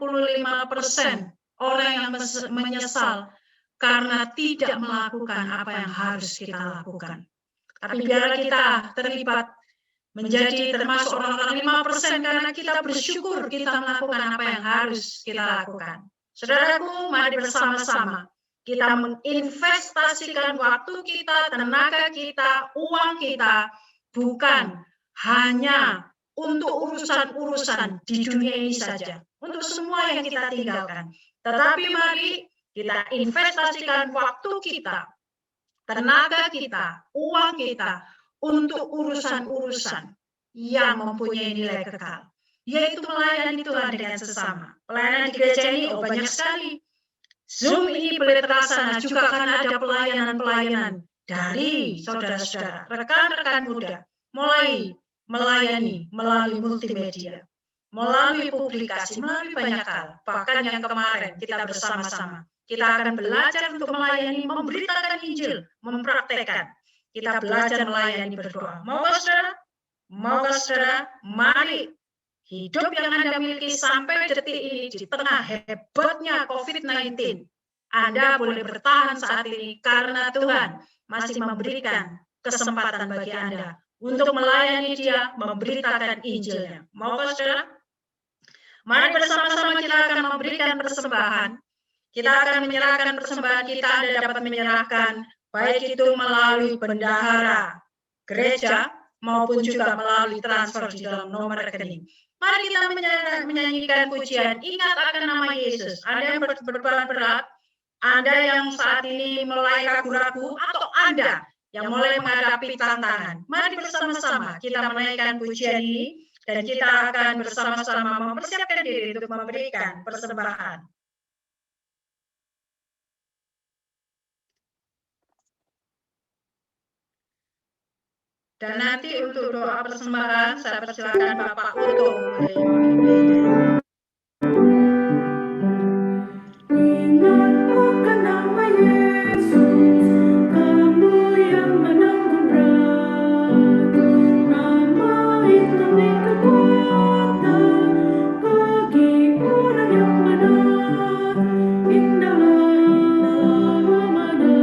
S1: orang yang menyesal karena tidak melakukan apa yang harus kita lakukan. Tapi biarlah kita terlibat menjadi termasuk orang-orang 5% karena kita bersyukur kita melakukan apa yang harus kita lakukan. Saudaraku, mari bersama-sama kita menginvestasikan waktu kita, tenaga kita, uang kita, bukan hanya untuk urusan-urusan di dunia ini saja, untuk semua yang kita tinggalkan. Tetapi mari kita investasikan waktu kita, tenaga kita, uang kita untuk urusan-urusan yang mempunyai nilai kekal, yaitu melayani Tuhan dengan sesama. Pelayanan di gereja ini banyak sekali. Zoom ini boleh terlaksana juga karena ada pelayanan-pelayanan dari saudara-saudara, rekan-rekan muda, mulai melayani melalui multimedia, melalui publikasi, melalui banyak hal. Bahkan yang kemarin kita bersama-sama, kita akan belajar untuk melayani, memberitakan Injil, mempraktekkan. Kita belajar melayani berdoa. Maukah saudara? Maukah saudara? Mari hidup yang Anda miliki sampai detik ini di tengah hebatnya COVID-19. Anda boleh bertahan saat ini karena Tuhan masih memberikan kesempatan bagi Anda untuk melayani Dia, memberitakan Injilnya. Maukah saudara? Mari bersama-sama kita akan memberikan persembahan. Kita akan menyerahkan persembahan kita, Anda dapat menyerahkan, baik itu melalui bendahara gereja, maupun juga melalui transfer di dalam nomor rekening. Mari kita menyanyikan pujian, ingat akan nama Yesus. Anda yang berbeban berat, Anda yang saat ini mulai ragu-ragu, atau Anda yang mulai menghadapi tantangan. Mari bersama-sama kita menaikkan pujian ini, dan kita akan bersama-sama mempersiapkan diri untuk memberikan persembahan. Dan nanti untuk doa persembahan, saya persilakan Bapak Uto mulai memimpin.
S2: Ingat akan nama Yesus, kamu yang menanggung berat. Nama itu kekuatan bagi orang yang benar. Indahlah namanya,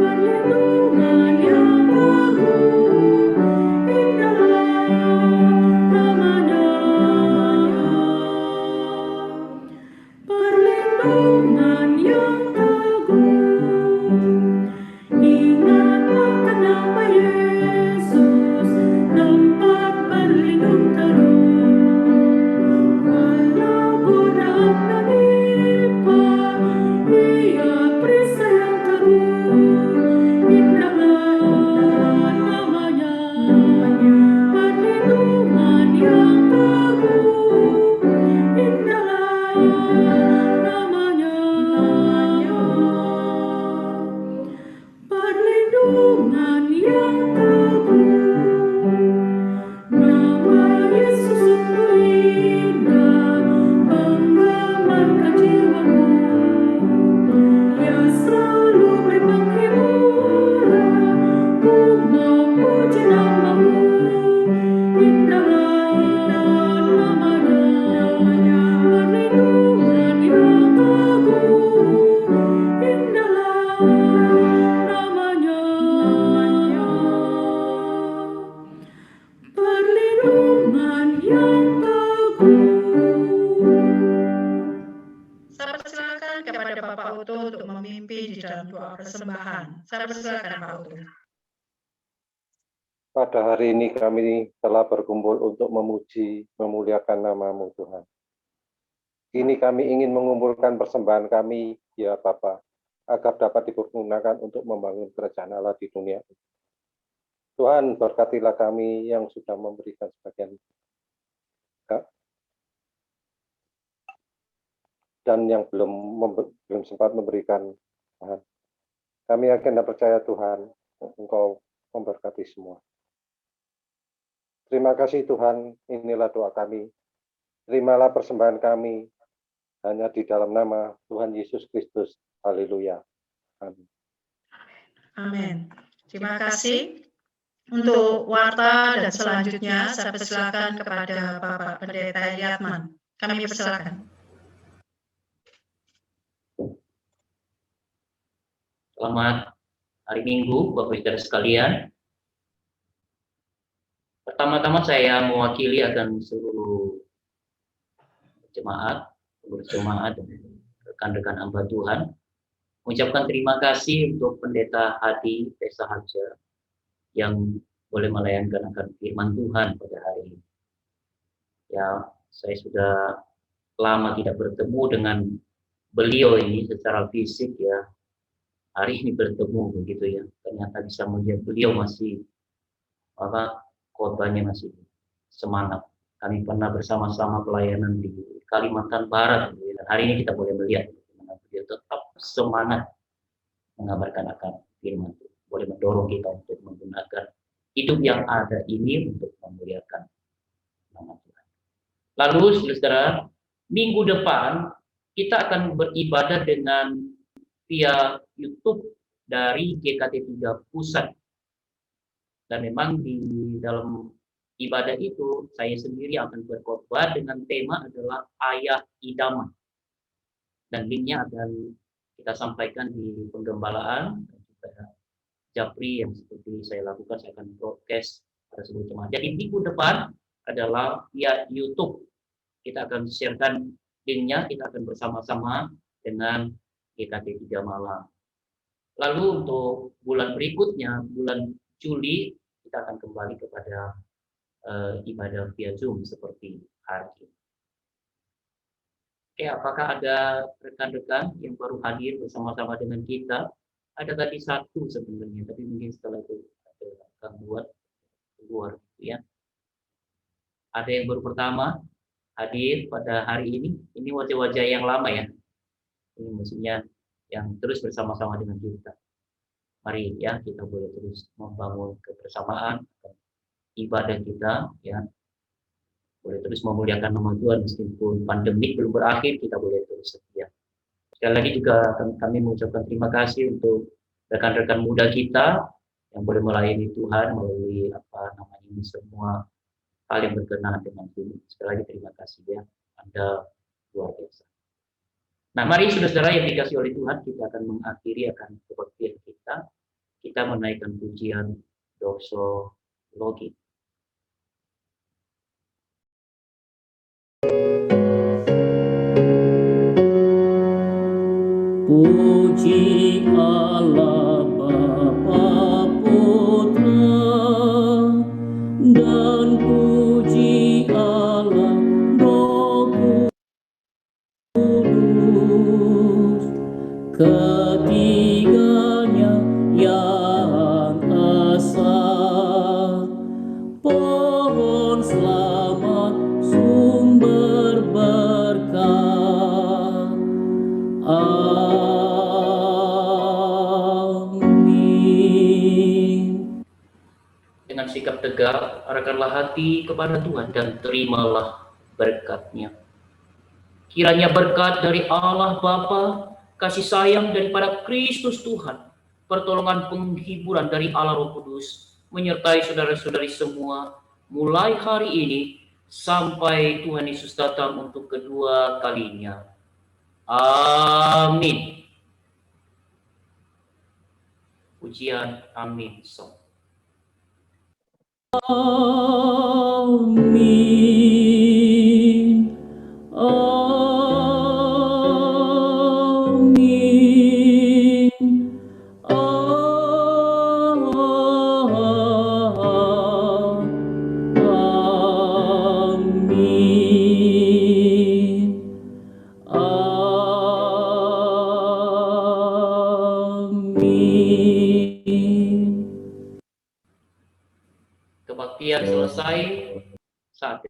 S2: perlindungan yang agung. Indahlah namanya.
S1: dalam doa persembahan. Saya persilakan Pak Utuh.
S4: Pada hari ini kami telah berkumpul untuk memuji, memuliakan nama-Mu Tuhan. Kini kami ingin mengumpulkan persembahan kami, ya Bapa, agar dapat dipergunakan untuk membangun kerajaan Allah di dunia. Tuhan, berkatilah kami yang sudah memberikan sebagian dan yang belum sempat memberikan Tuhan. Kami yakin dan percaya Tuhan, Engkau memberkati semua. Terima kasih Tuhan, inilah doa kami. Terimalah persembahan kami hanya di dalam nama Tuhan Yesus Kristus. Haleluya. Amin.
S1: Amin. Terima kasih. Untuk warta dan selanjutnya saya persilakan kepada Bapak Pendeta Eliatman. Kami persilakan.
S5: Selamat hari Minggu, Bapak Ibu sekalian. Pertama-tama saya mewakili akan seluruh jemaat, berjemaat dan rekan-rekan hamba Tuhan, mengucapkan terima kasih untuk Pendeta Hadi Pesa Haja yang boleh melayankan akan firman Tuhan pada hari ini. Ya, saya sudah lama tidak bertemu dengan beliau ini secara fisik ya. Hari ini bertemu begitu ya. Ternyata bisa melihat beliau masih khotbahnya masih semangat. Kami pernah bersama-sama pelayanan di Kalimantan Barat. Dan hari ini kita boleh melihat bagaimana beliau tetap semangat mengabarkan akan firman Tuhan. Boleh mendorong kita untuk menggunakan hidup yang ada ini untuk memuliakan nama Tuhan. Lalu, saudara, minggu depan kita akan beribadah dengan via YouTube dari GKT 3 Pusat. Dan memang di dalam ibadah itu saya sendiri akan berkhotbah dengan tema adalah Ayah Idaman. Dan linknya akan kita sampaikan di penggembalaan dan juga Japri yang seperti saya lakukan, saya akan broadcast pada seluruh jemaat. Jadi minggu depan adalah via YouTube. Kita akan sharekan linknya, kita akan bersama-sama dengan GKT 3 Malang. Lalu untuk bulan berikutnya, bulan Juli, kita akan kembali kepada ibadah via Zoom seperti hari ini. Oke, apakah ada rekan-rekan yang baru hadir bersama-sama dengan kita? Ada tadi satu sebenarnya, tapi mungkin setelah itu ada gangguan keluar, ya. Ada yang baru pertama hadir pada hari ini. Ini wajah-wajah yang lama ya. Ini maksudnya yang terus bersama-sama dengan kita. Mari ya kita boleh terus membangun kebersamaan ibadah kita ya. Boleh terus memuliakan nama Tuhan meskipun pandemi belum berakhir, kita boleh terus setia. Sekali lagi juga kami mengucapkan terima kasih untuk rekan-rekan muda kita yang boleh melayani Tuhan melalui ini semua hal yang berkenaan dengan Tuhan. Sekali lagi terima kasih ya, Anda luar biasa. Nah, mari saudara-saudara yang dikasih oleh Tuhan, kita akan mengakhiri akan kebaktian kita. Kita menaikkan pujian doxologi. Puji Allah Bapa Putra dan puji Allah Roh Kudus, ketiganya yang esa. Pohon selamat sumber berkah. Amin. Dengan sikap tegar, arahkanlah hati kepada Tuhan dan terimalah berkat-Nya. Kiranya berkat dari Allah Bapa, kasih sayang daripada Kristus Tuhan, pertolongan penghiburan dari Allah Roh Kudus, menyertai saudara-saudari semua, mulai hari ini sampai Tuhan Yesus datang untuk kedua kalinya. Amin. Pujian amin. Amin. Amin.
S2: Amin.
S5: Kebaktian selesai, saat